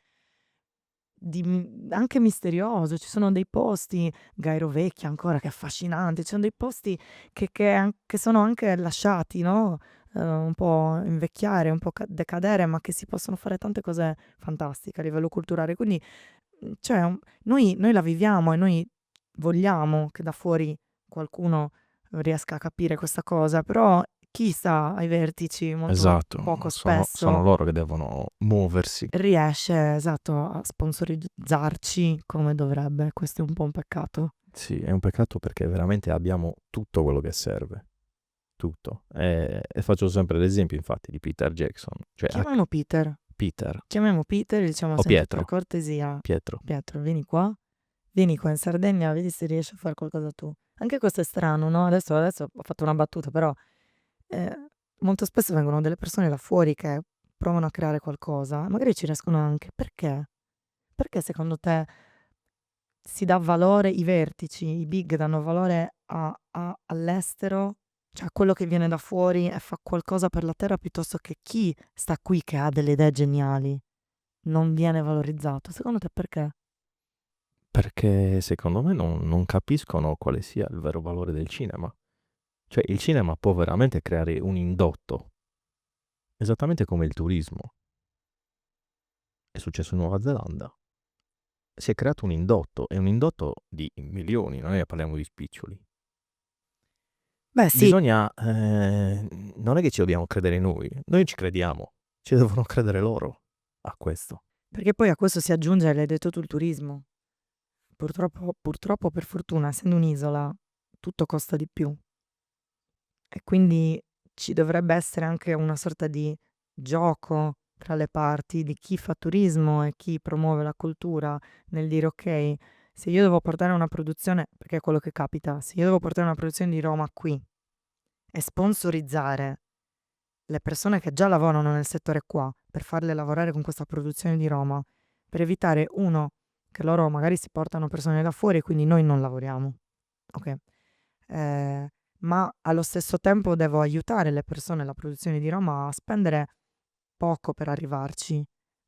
anche misterioso. Ci sono dei posti, Gairo Vecchia ancora, che è affascinante, ci sono dei posti che sono anche lasciati, no, un po' invecchiare, un po' decadere, ma che si possono fare tante cose fantastiche a livello culturale. Quindi, cioè noi la viviamo e noi vogliamo che da fuori qualcuno riesca a capire questa cosa, però chi sta ai vertici molto Esatto, poco sono spesso loro che devono muoversi. riesce, esatto, a sponsorizzarci come dovrebbe. Questo è un po' un peccato. Sì, è un peccato perché veramente abbiamo tutto quello che serve, tutto. E faccio sempre l'esempio infatti di Peter Jackson, cioè Chiamiamo Peter. Peter Chiamiamo Peter e diciamo: o "Senti, per Pietro, cortesia, Pietro. Pietro, vieni qua in Sardegna, vedi se riesci a fare qualcosa tu". Anche questo è strano, no, adesso ho fatto una battuta, però, molto spesso vengono delle persone da fuori che provano a creare qualcosa, magari ci riescono anche. Perché? Perché secondo te si dà valore, i vertici, i big danno valore all'estero, cioè a quello che viene da fuori e fa qualcosa per la terra, piuttosto che chi sta qui che ha delle idee geniali non viene valorizzato? Secondo te perché? Perché secondo me non capiscono quale sia il vero valore del cinema. Cioè il cinema può veramente creare un indotto, esattamente come il turismo. È successo in Nuova Zelanda. Si è creato un indotto, e un indotto di milioni, non è che parliamo di spiccioli. Beh sì, Bisogna, non è che ci dobbiamo credere noi ci crediamo, ci devono credere loro a questo. perché poi a questo si aggiunge, l'hai detto tu, il turismo. Purtroppo, per fortuna, essendo un'isola, tutto costa di più. E quindi ci dovrebbe essere anche una sorta di gioco tra le parti di chi fa turismo e chi promuove la cultura, nel dire: "Okay, se io devo portare una produzione", perché è quello che capita, se io devo portare una produzione di Roma qui e sponsorizzare le persone che già lavorano nel settore qua, per farle lavorare con questa produzione di Roma, per evitare 1 che loro magari si portano persone da fuori e quindi noi non lavoriamo, okay? Ehm, ma allo stesso tempo devo aiutare le persone, la produzione di Roma a spendere poco per arrivarci,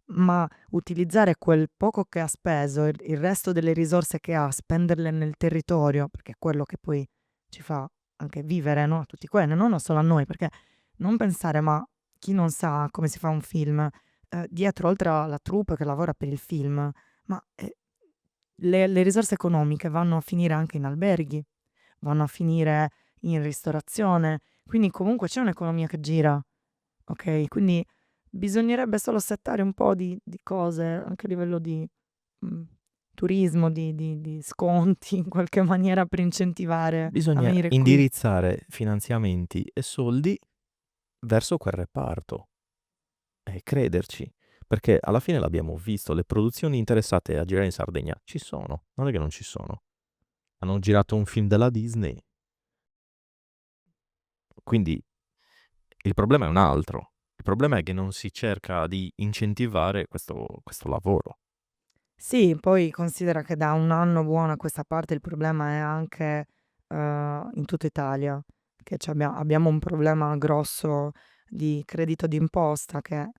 ma utilizzare quel poco che ha speso, il resto delle risorse che ha, spenderle nel territorio, perché è quello che poi ci fa anche vivere, no, a tutti quelli, non solo a noi, perché non pensare: ma chi non sa come si fa un film, dietro oltre alla troupe che lavora per il film, ma, le risorse economiche vanno a finire anche in alberghi, vanno a finire in ristorazione, quindi comunque c'è un'economia che gira, okay? Quindi bisognerebbe solo settare un po' di cose anche a livello di, mhmm, turismo, di sconti in qualche maniera per incentivare a Bisogna venire qui. indirizzare finanziamenti e soldi verso quel reparto e crederci, perché alla fine l'abbiamo visto, le produzioni interessate a girare in Sardegna ci sono, non è che non ci sono. Hanno girato un film della Disney, quindi il problema è un altro. Il problema è che non si cerca di incentivare questo lavoro. Sì, poi considera che da un anno buono a questa parte il problema è anche, in tutta Italia, che abbiamo un problema grosso di credito d'imposta che,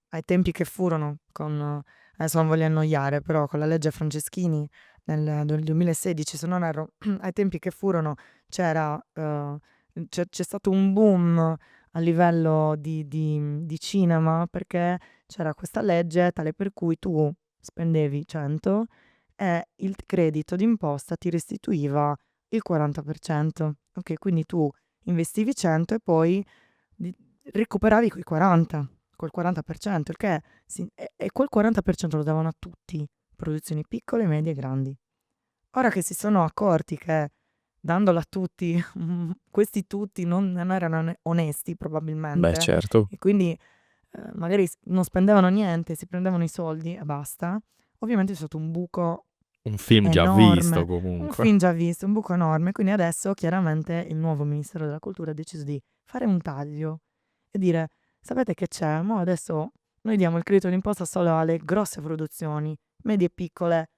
ai tempi che furono con adesso non voglio annoiare, però con la legge Franceschini del 2016, se non erro, ai tempi che furono c'era, c'è stato un boom a livello di cinema, perché c'era questa legge tale per cui tu spendevi 100 e il credito d'imposta ti restituiva il 40%. Okay, quindi tu investivi 100 e poi di recuperavi quei 40, col 40%, il che e quel 40% lo davano a tutti, produzioni piccole, medie e grandi. Ora che si sono accorti che dandolo a tutti, questi tutti non erano onesti Beh, probabilmente, certo. e quindi, magari non spendevano niente, si prendevano i soldi e basta, ovviamente è stato un buco Un film già visto enorme, un comunque. film già visto, un buco enorme. Quindi adesso chiaramente il nuovo Ministero della Cultura ha deciso di fare un taglio e dire: "Sapete che c'è? Mo' adesso noi diamo il credito d'imposta solo alle grosse produzioni, medie e piccole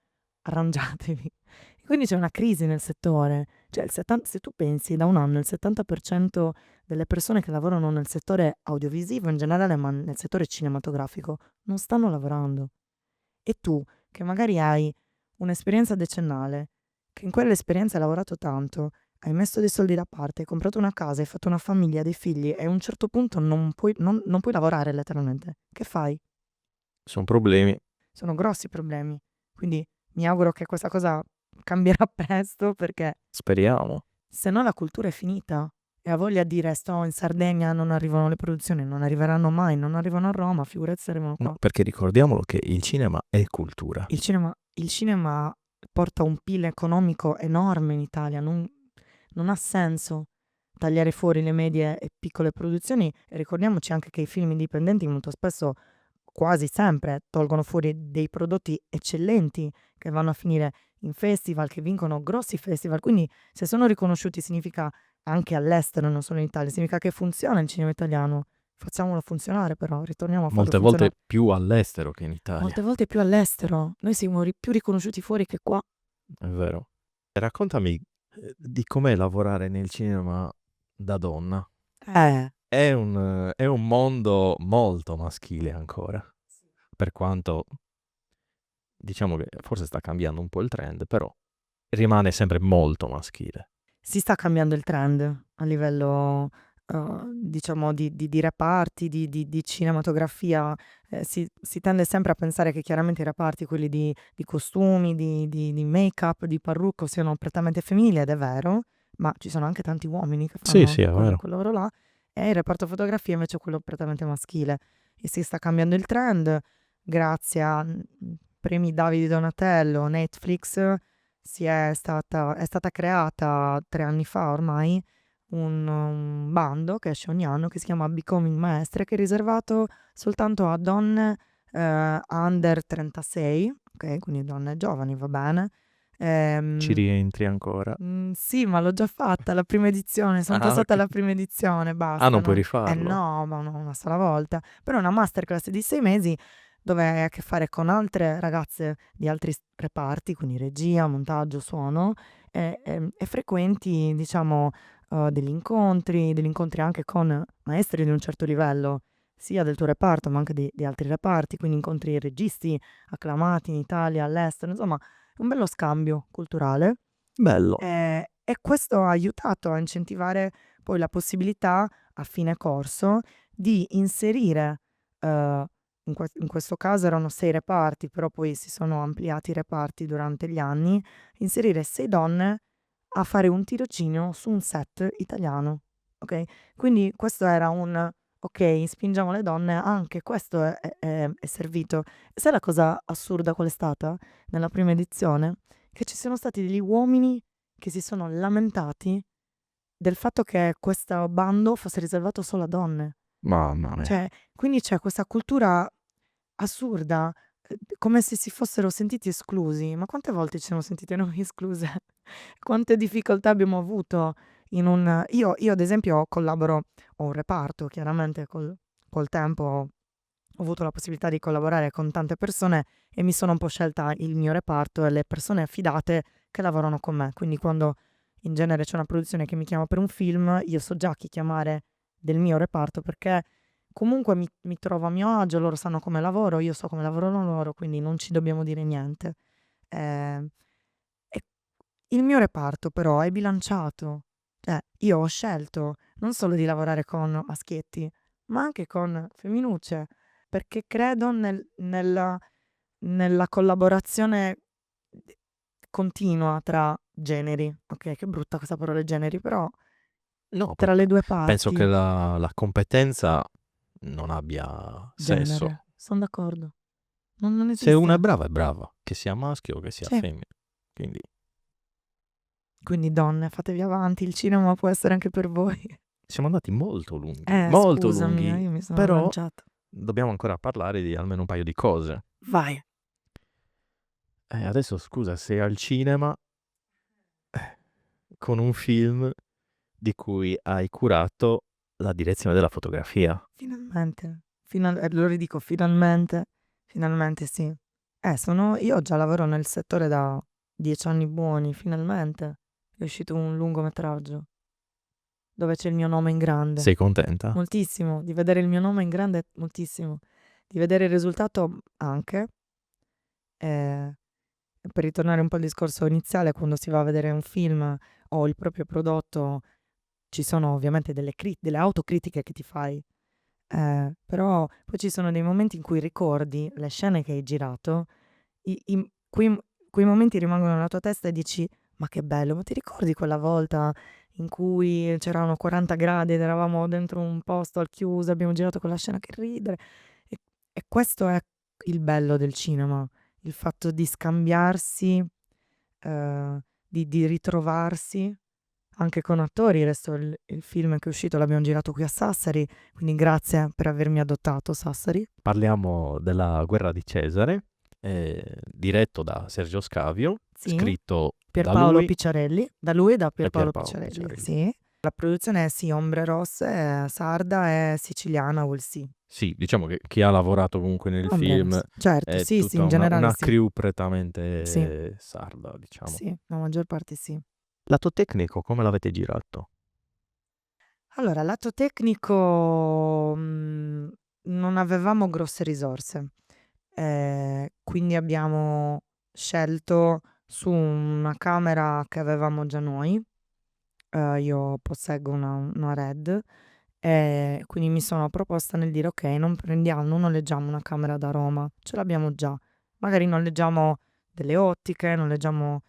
arrangiatevi". E Quindi c'è una crisi nel settore. Cioè se tu pensi da un anno il 70% delle persone che lavorano nel settore audiovisivo in generale, ma nel settore cinematografico, non stanno lavorando. E tu, che magari hai un'esperienza decennale, che in quell'esperienza hai lavorato tanto, hai messo dei soldi da parte, hai comprato una casa, hai fatto una famiglia, dei figli e a un certo punto non puoi lavorare letteralmente. Che fai? Sono problemi. Sono grossi problemi. Quindi mi auguro che questa cosa cambierà presto perché Speriamo. se no la cultura è finita. E ha voglia di dire sto in Sardegna, non arrivano le produzioni, non arriveranno mai, non arrivano a Roma, figurati se arrivano No, qua. perché ricordiamolo che il cinema è cultura. Il cinema porta un PIL economico enorme in Italia, non ha senso tagliare fuori le medie e piccole produzioni e ricordiamoci anche che i film indipendenti molto spesso, quasi sempre, tolgono fuori dei prodotti eccellenti che vanno a finire in festival, che vincono grossi festival, quindi se sono riconosciuti significa anche all'estero, non solo in Italia, significa che funziona il cinema italiano. Facciamolo funzionare però, ritorniamo a farlo Molte funzionare. volte più all'estero che in Italia. Molte volte più all'estero. Noi siamo più riconosciuti fuori che qua. È vero. Raccontami di com'è lavorare nel cinema da donna. È un mondo molto maschile ancora, per quanto diciamo che forse sta cambiando un po' il trend, però rimane sempre molto maschile. Si sta cambiando il trend a livello, diciamo di reparti, di cinematografia. Si tende sempre a pensare che chiaramente i reparti, quelli di costumi, di make-up, di parrucco siano prettamente femminili ed è vero, ma ci sono anche tanti uomini che Sì, fanno sì, è vero. quel lavoro là e il reparto fotografia invece è quello prettamente maschile. E si sta cambiando il trend grazie a, premi Davide Donatello, Netflix. È stata creata 3 anni fa ormai un bando che esce ogni anno che si chiama Becoming Maestre, che è riservato soltanto a donne under 36, ok? Quindi donne giovani, va bene. Ci rientri ancora? Sì, ma l'ho già fatta la prima edizione, sono passata Ok. alla prima edizione, basta. Non puoi rifarlo? No, ma una sola volta. Però è una masterclass di 6 mesi dove hai a che fare con altre ragazze di altri reparti, quindi regia, montaggio, suono, e frequenti, diciamo, degli incontri anche con maestri di un certo livello, sia del tuo reparto, ma anche di altri reparti, quindi incontri registi acclamati in Italia, all'estero, insomma, è un bello scambio culturale. Bello. E questo ha aiutato a incentivare poi la possibilità a fine corso di inserire, in questo caso erano 6 reparti, però poi si sono ampliati i reparti durante gli anni, inserire 6 donne a fare un tirocinio su un set italiano, ok? Quindi questo era un: ok, spingiamo le donne, anche questo è servito. Sai la cosa assurda qual è stata nella prima edizione? Che ci sono stati degli uomini che si sono lamentati del fatto che questo bando fosse riservato solo a donne. Mamma mia. Cioè, quindi c'è questa cultura assurda, come se si fossero sentiti esclusi. Ma quante volte ci siamo sentite noi escluse? Quante difficoltà abbiamo avuto in un io ad esempio collaboro ho un reparto, chiaramente col tempo ho avuto la possibilità di collaborare con tante persone e mi sono un po' scelta il mio reparto e le persone affidate che lavorano con me. Quindi quando in genere c'è una produzione che mi chiama per un film, io so già chi chiamare del mio reparto perché comunque mi trovo a mio agio, loro sanno come lavoro, io so come lavorano loro, quindi non ci dobbiamo dire niente. Eh, e il mio reparto però è bilanciato, cioè io ho scelto non solo di lavorare con maschietti, ma anche con femminucce, perché credo nella collaborazione continua tra generi. Ok, che brutta questa parola generi, però No, tra le due penso che parti. la competenza non abbia senso. Genere, sono d'accordo. Non Se una esiste. è brava, che sia maschio o che sia Sì. femmina. Quindi Quindi donne, fatevi avanti, il cinema può essere anche per voi. siamo andati molto lunghi, molto Scusami, lunghi, io mi sono però lanciata. dobbiamo ancora parlare di almeno un paio di cose. Vai. Adesso scusa, sei al cinema con un film di cui hai curato la direzione della fotografia. Finalmente. Lo ridico, finalmente. Finalmente sì. Io già lavoro nel settore da 10 anni buoni, finalmente è uscito un lungometraggio dove c'è il mio nome in grande. Sei contenta? Moltissimo, di vedere il mio nome in grande, moltissimo. Di vedere il risultato anche. Per ritornare un po' al discorso iniziale, quando si va a vedere un film o il proprio prodotto, ci sono ovviamente delle autocritiche che ti fai, però poi ci sono dei momenti in cui ricordi le scene che hai girato, quei momenti rimangono nella tua testa e dici: "Ma che bello, ma ti ricordi quella volta in cui c'erano 40 gradi ed eravamo dentro un posto al chiuso, abbiamo girato quella scena, che ridere". E questo è il bello del cinema, il fatto di scambiarsi, di ritrovarsi anche con attori. Adesso il film che è uscito l'abbiamo girato qui a Sassari, quindi grazie per avermi adottato, Sassari. Parliamo della Guerra di Cesare, diretto da Sergio Scavio, Sì, scritto da Pierpaolo lui Picciarelli, da lui e da e Pierpaolo Pierpaolo Picciarelli, Picciarelli. sì. La produzione è sì, Ombre Rosse, è sarda e siciliana, will sì. Sì, diciamo che chi ha lavorato comunque nel Ombre film Rosse, certo, è sì, sì, tutta in generale una sì. crew Sì, prettamente sarda, diciamo. sì, la maggior parte sì. Lato tecnico, come l'avete girato? Allora, lato tecnico, non avevamo grosse risorse, quindi abbiamo scelto su una camera che avevamo già noi. Io posseggo una RED, quindi mi sono proposta nel dire: "Okay, non noleggiamo una camera da Roma, ce l'abbiamo già. Magari noleggiamo delle ottiche, noleggiamo,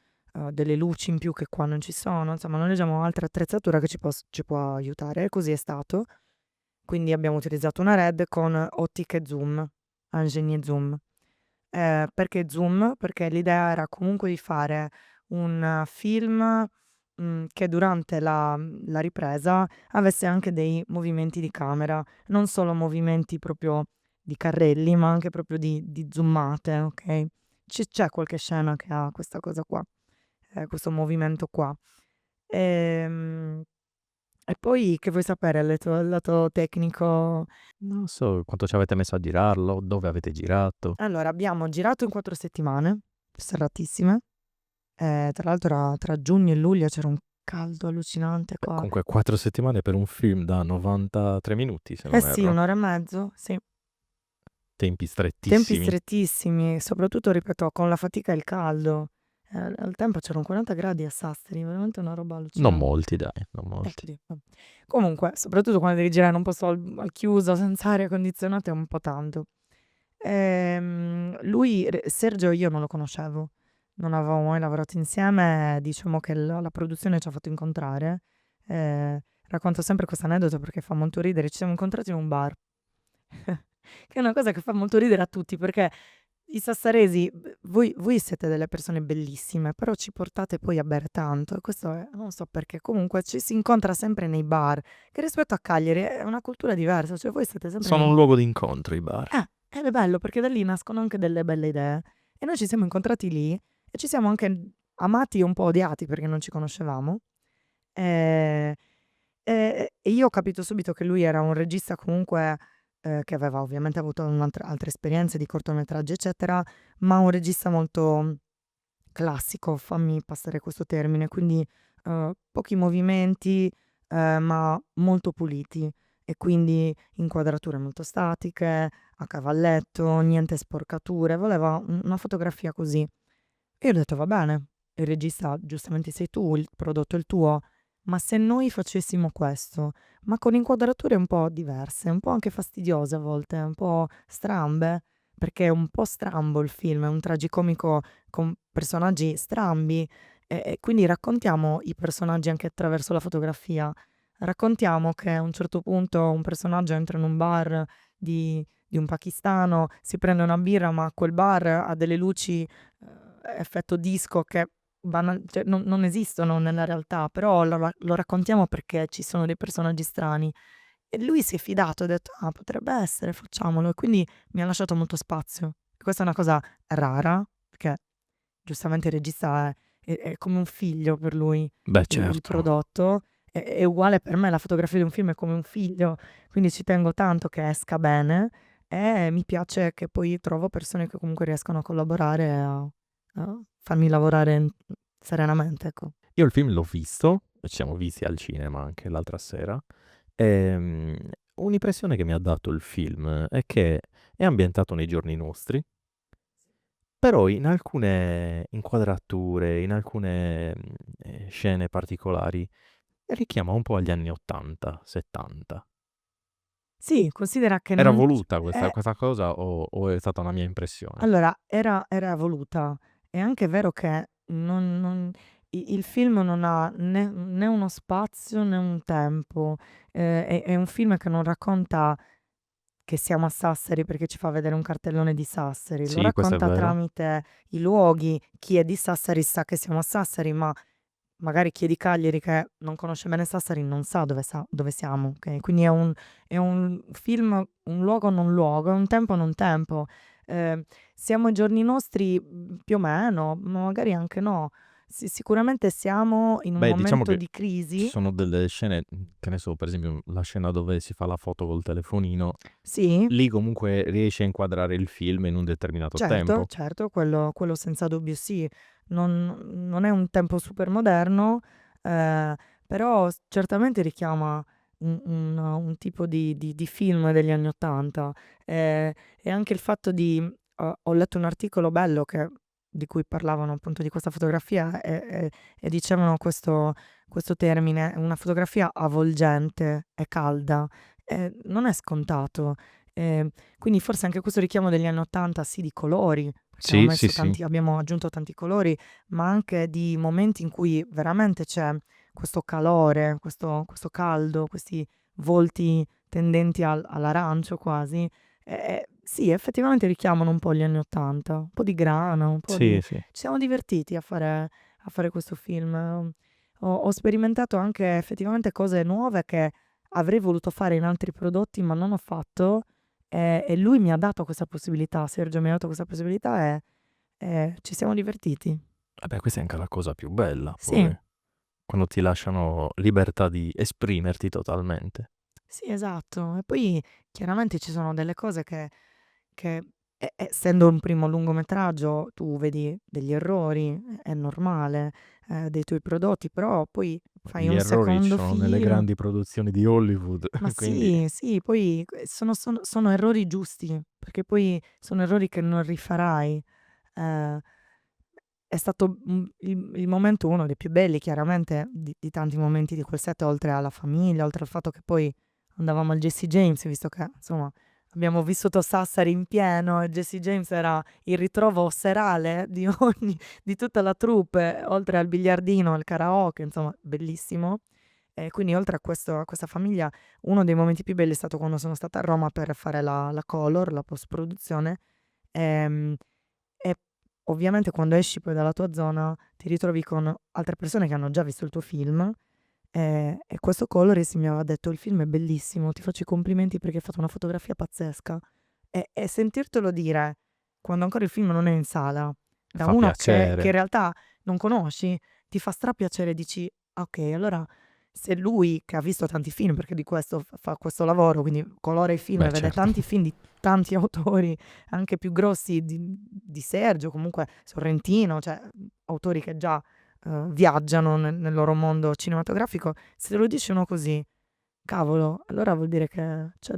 delle luci in più che qua non ci sono, insomma noleggiamo altre attrezzatura che ci può aiutare". E così è stato. Quindi abbiamo utilizzato una RED con ottiche zoom, Angenie zoom. Perché zoom? Perché l'idea era comunque di fare un film, che durante la ripresa avesse anche dei movimenti di camera, non solo movimenti proprio di carrelli, ma anche proprio di zoomate, okay? C'è qualche scena che ha questa cosa qua, questo movimento qua. Ehm, e poi che vuoi sapere il lato tecnico? Non so quanto ci avete messo a girarlo, dove avete girato. Allora, abbiamo girato in 4 settimane, serratissime. Tra l'altro tra giugno e luglio c'era un caldo allucinante Beh, qua. comunque 4 settimane per un film da 93 minuti, se Eh non sì, erro. 1 ora e mezzo, sì. Tempi Tempi strettissimi. strettissimi, soprattutto ripeto con la fatica e il caldo. Al tempo c'eran 40 gradi a Sassari, veramente una roba Non allucinante. molti dai, non molti. Sì, comunque, soprattutto quando devi girare in un posto al chiuso, senza aria condizionata, è un po' tanto. Sergio io non lo conoscevo, non avevamo mai lavorato insieme, diciamo che la produzione ci ha fatto incontrare. Racconto sempre questo aneddoto perché fa molto ridere. Ci siamo incontrati in un bar, che è una cosa che fa molto ridere a tutti perché i sassaresi, voi siete delle persone bellissime, però ci portate poi a bere tanto e questo non so perché, comunque ci si incontra sempre nei bar, che rispetto a Cagliari è una cultura diversa, cioè voi siete sempre Sono nei... un luogo di incontro i bar. Ed è bello perché da lì nascono anche delle belle idee. E noi ci siamo incontrati lì e ci siamo anche amati e un po' odiati perché non ci conoscevamo. Ehm, e io ho capito subito che lui era un regista comunque, che aveva ovviamente avuto altre esperienze di cortometraggi, eccetera, ma un regista molto classico, fammi passare questo termine, quindi, pochi movimenti, ma molto puliti e quindi inquadrature molto statiche, a cavalletto, niente sporcature, voleva una fotografia così. E io ho detto: "Va bene, il regista giustamente sei tu, il prodotto è il tuo, ma se noi facessimo questo, ma con inquadrature un po' diverse, un po' anche fastidiose a volte, un po' strambe", perché è un po' strambo il film, è un tragicomico con personaggi strambi e quindi raccontiamo i personaggi anche attraverso la fotografia. Raccontiamo che a un certo punto un personaggio entra in un bar di un pakistano, si prende una birra, ma quel bar ha delle luci, effetto disco che cioè non esistono nella realtà, però lo raccontiamo perché ci sono dei personaggi strani. E lui si è fidato, ha detto: "Ah, potrebbe essere, facciamolo." E quindi mi ha lasciato molto spazio. E questa è una cosa rara, perché giustamente il regista è come un figlio per lui Beh, il certo. prodotto. È uguale per me, la fotografia di un film è come un figlio, quindi ci tengo tanto che esca bene e mi piace che poi trovo persone che comunque riescono a collaborare a farmi lavorare serenamente, ecco. Io il film l'ho visto, ci siamo visti al cinema anche l'altra sera. Un'impressione che mi ha dato il film è che è ambientato nei giorni nostri, però in alcune inquadrature, in alcune scene particolari, richiama un po' agli anni 80, 70. Sì, considera che Era non voluta questa cosa o è stata una mia impressione? allora era voluta. È anche vero che non il film non ha né uno spazio né un tempo. È un film che non racconta che siamo a Sassari perché ci fa vedere un cartellone di Sassari, lo Sì, questo è racconta vero. tramite i luoghi. Chi è di Sassari sa che siamo a Sassari, ma magari chi è di Cagliari che non conosce bene Sassari non sa dove siamo, okay, quindi è un film, un luogo non luogo, è un tempo non tempo. Siamo ai giorni nostri, più o meno, ma magari anche no. Sicuramente siamo in un Beh, diciamo momento che di ci crisi. sono delle scene, che ne so, per esempio la scena dove si fa la foto col telefonino, Sì, lì comunque riesce a inquadrare il film in un determinato certo, tempo. certo, quello senza dubbio sì. Non è un tempo super moderno, ehm, però certamente richiama un tipo di film degli anni '80. E anche il fatto di ho letto un articolo bello di cui parlavano appunto di questa fotografia e dicevano questo termine: "Una fotografia avvolgente e calda". Non è scontato. Ehm quindi forse anche questo richiamo degli anni '80, sì, di colori, perché Sì, sì, sì. abbiamo aggiunto tanti colori, ma anche di momenti in cui veramente c'è questo calore, questo caldo, questi volti tendenti all'arancio quasi. Sì, effettivamente richiamano un po' gli anni '80, un po' di grana, un po' Sì, di sì. ci siamo divertiti a fare questo film. Ho sperimentato anche effettivamente cose nuove che avrei voluto fare in altri prodotti, ma non ho fatto. E lui mi ha dato questa possibilità, Sergio mi ha dato questa possibilità e ci siamo divertiti. Vabbè, questa è anche la cosa più bella Sì, poi, quando ti lasciano libertà di esprimerti totalmente. sì, esatto. E poi chiaramente ci sono delle cose che essendo un primo lungometraggio tu vedi degli errori, è normale, dei tuoi prodotti, però poi fai Gli un errori ci secondo sono nelle film. grandi produzioni di Hollywood, Ma quindi sì, sì, poi sono errori giusti, perché poi sono errori che non rifarai. Ehm, è stato, il momento uno dei più belli chiaramente di tanti momenti di quel set, oltre alla famiglia, oltre al fatto che poi andavamo al Jesse James, visto che insomma abbiamo vissuto Sassari in pieno e Jesse James era il ritrovo serale di tutta la troupe, oltre al biliardino, al karaoke, insomma bellissimo. E quindi oltre a questa famiglia, uno dei momenti più belli è stato quando sono stata a Roma per fare la color, la post produzione. Ehm, e ovviamente quando esci poi dalla tua zona ti ritrovi con altre persone che hanno già visto il tuo film, e questo colorist mi aveva detto: "Il film è bellissimo, ti faccio i complimenti perché hai fatto una fotografia pazzesca". E sentirtelo dire quando ancora il film non è in sala, da fa uno che in piacere. realtà non conosci, ti fa strapiacere, dici: "Ah, okay, allora se lui che ha visto tanti film", perché di questo fa questo lavoro, quindi colora i film e Beh, vede certo. tanti film di tanti autori, anche più grossi di Sergio, comunque Sorrentino, cioè, autori che già, viaggiano nel loro mondo cinematografico, se te lo dice uno così, cavolo, allora vuol dire che c'è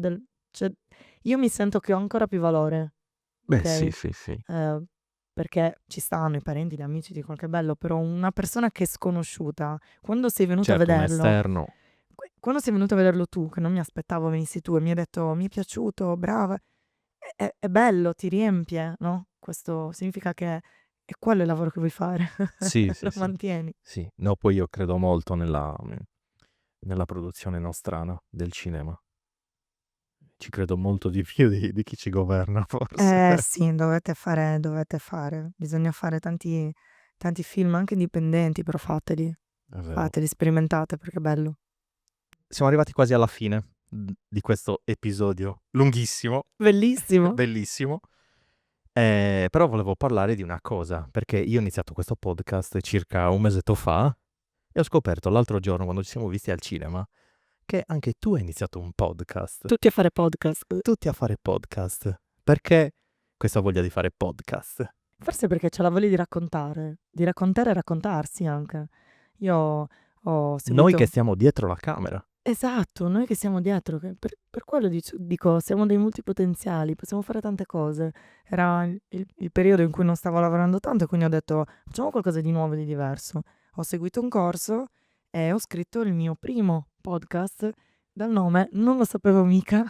io mi sento che ho ancora più valore, Beh, sì, okay, sì, sì. ehm, perché ci stanno i parenti, gli amici di qualche bello, però una persona che è sconosciuta, quando sei venuto a Certo, un vederlo esterno. quando sei venuto a vederlo tu, che non mi aspettavo venissi tu e mi hai detto: "Mi è piaciuto, brava", è bello, ti riempie, no, questo significa che è quello il lavoro che vuoi fare, Sì, sì, lo sì. mantieni. Sì. No, poi io credo molto nella produzione nostrana del cinema. Ci credo molto di più di chi ci governa forse. Eh sì, dovete fare. Bisogna fare tanti film anche indipendenti, però fateli. È vero. Fateli, sperimentate perché è bello. Siamo arrivati quasi alla fine, di questo episodio lunghissimo, Bellissimo. bellissimo. Però volevo parlare di una cosa, perché io ho iniziato questo podcast circa un mesetto fa e ho scoperto l'altro giorno, quando ci siamo visti al cinema, che anche tu hai iniziato un podcast. Tutti a fare podcast. Tutti a fare podcast. Perché questa voglia di fare podcast? Forse perché c'ho la voglia di raccontare e raccontarsi anche. Io ho Noi che seguito stiamo dietro la camera. esatto, noi che siamo dietro, che per quello dico siamo dei multipotenziali, possiamo fare tante cose. Era il periodo in cui non stavo lavorando tanto e quindi ho detto: "Facciamo qualcosa di nuovo e di diverso". Ho seguito un corso e ho scritto il mio primo podcast dal nome "Non lo sapevo mica".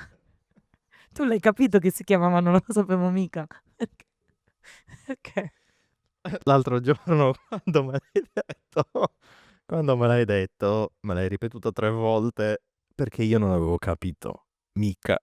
Tu l'hai capito che si chiamava "Non lo sapevo mica"? Perché perché L'altro giorno quando me l'hai detto, me l'hai ripetuto 3 volte perché io non avevo capito. Mica.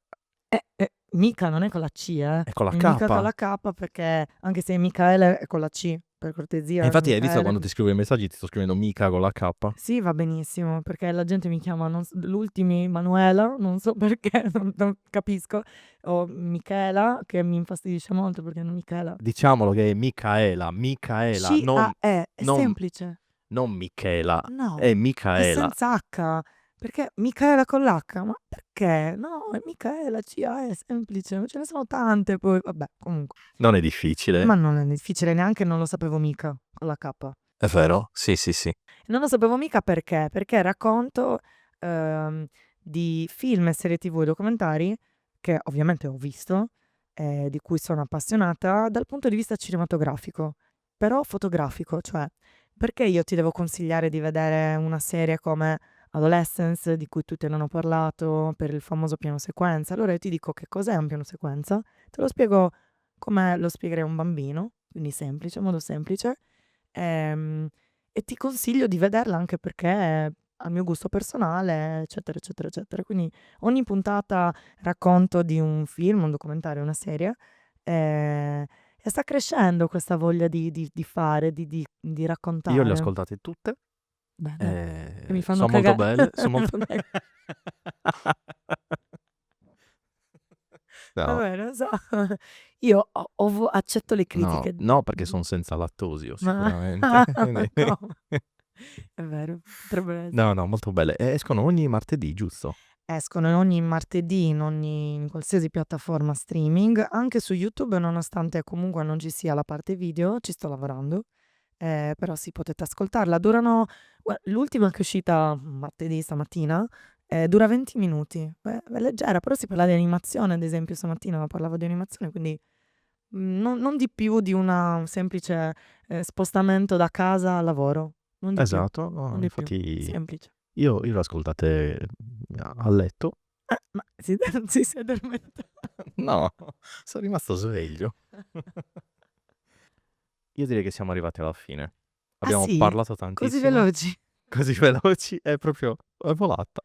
Mica non è con la C, È con la è mica con la K. K perché anche se Michaele è con la C, per E cortesia, infatti hai visto Michaele. quando ti scrivo i messaggi ti sto scrivendo mica con la K? Sì, va benissimo, perché la gente mi chiama, l'ultimi Manuela, non so perché, non capisco, o Michela, che mi infastidisce molto perché non Michela. Diciamolo che è Micaela, non C-A-E, è non semplice. non Michela, è No, è Micaela. senza H, perché Michaela con l'H, ma perché? No, è Michaela, C-A-E, è semplice, ma ce ne sono tante poi, vabbè, comunque. Non è difficile. Ma non è difficile neanche, non lo sapevo mica con la K. È vero? Sì, sì, sì. Non lo sapevo mica perché racconto di film e serie TV e documentari che ovviamente ho visto, di cui sono appassionata dal punto di vista cinematografico, però fotografico, cioè perché io ti devo consigliare di vedere una serie come Adolescence, di cui tutti hanno parlato, per il famoso piano sequenza. Allora io ti dico che cos'è un piano sequenza, te lo spiego come lo spiegherei a un bambino, quindi semplice, in modo semplice. Ehm, e ti consiglio di vederla anche perché è al mio gusto personale, eccetera, eccetera, eccetera. Quindi ogni puntata racconto di un film, un documentario, una serie, e sta crescendo questa voglia di fare, di Io le ho raccontare. ascoltate tutte. Bene, che mi fanno Son molto cagare. belle, son molto No, Vabbè, non so. Io accetto le no, critiche. no perché son senza lattosio Ma sicuramente. Quindi come? È vero, potrebbe essere. no, no, molto belle. E escono ogni martedì, giusto? Escono in ogni martedì, in qualsiasi piattaforma streaming, anche su YouTube, nonostante comunque non ci sia la parte video, ci sto lavorando, però sì, potete ascoltarla. L'ultima che è uscita martedì stamattina, dura 20 minuti. Beh, è leggera, però si parla di animazione, ad esempio stamattina parlavo di animazione, quindi non di più di un semplice spostamento da casa al lavoro, non di più, Esatto, no, non di più, infatti semplice. io le ho ascoltate a letto. Ma si è addormentato. No, son rimasto sveglio. Io direi che siamo arrivati alla fine. Ah Abbiamo sì? parlato Così tantissimo, veloci? così veloci, è volata.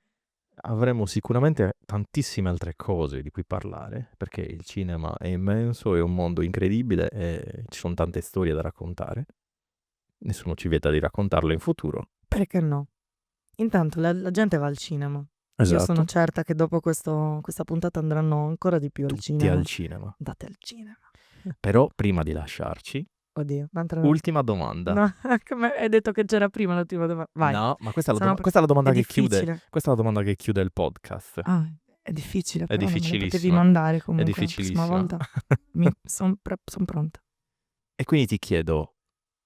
Avremo sicuramente tantissime altre cose di cui parlare, perché il cinema è immenso, è un mondo incredibile e ci son tante storie da raccontare. Nessuno ci vieta di raccontarle in futuro. Perché no? Intanto la gente va al cinema. Io sono Esatto. certa che dopo questa puntata andranno ancora di più al Tutti cinema. al cinema. Andate al cinema. Però prima di lasciarci, Oddio, un'altra ultima domanda. no, hai detto che c'era prima l'ultima domanda. Vai. No, ma questa è la Sono questa è la domanda è che chiude difficile. questa è la domanda che chiude il podcast. Ah, è difficile, È però non me le potevi difficilissima, mandare è comunque. La prossima difficilissima. volta son pronta. E quindi ti chiedo,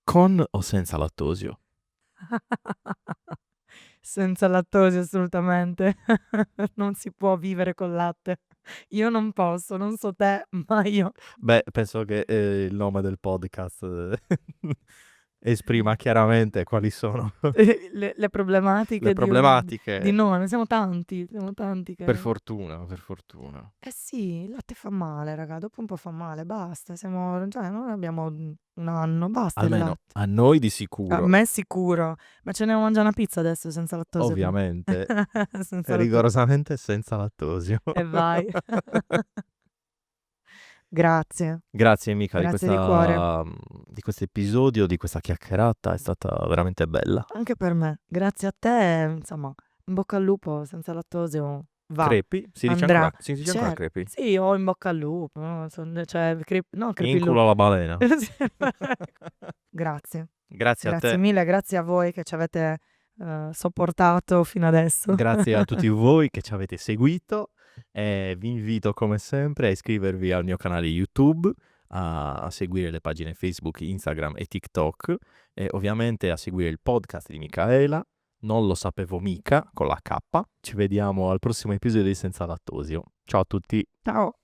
con o senza lattosio? Senza lattosio assolutamente. Non si può vivere col latte. Io non posso, non so te, ma io Beh, penso che, il nome del podcast esprima chiaramente quali sono le le problematiche di problematiche. noi, siamo tanti Per che fortuna, per fortuna. eh sì, il latte fa male raga, dopo un po' fa male, basta, cioè noi abbiamo un anno, basta il Almeno latte. a noi di A sicuro. me sicuro, ma ce ne devo mangiare una pizza adesso senza lattosio però. Ovviamente, Senza lattosio rigorosamente senza lattosio. e vai. Grazie, Grazie Mica grazie di cuore. di questo episodio, di questa chiacchierata, è stata veramente bella. Anche per me. Grazie a te, insomma, in bocca al lupo, senza lattosio va, Crepi? andrà. Si dice ancora crepi? Sì, o in bocca al lupo, no, cioè, no, Inculo crepilupo. alla balena. Grazie, Grazie a grazie te, mille, grazie a voi che ci avete sopportato fino adesso. grazie a tutti voi che ci avete seguito e vi invito come sempre a iscrivervi al mio canale YouTube, a seguire le pagine Facebook, Instagram e TikTok e ovviamente a seguire il podcast di Micaela. Non lo sapevo mica con la K. Ci vediamo al prossimo episodio di Senza Lattosio. Ciao a tutti. Ciao.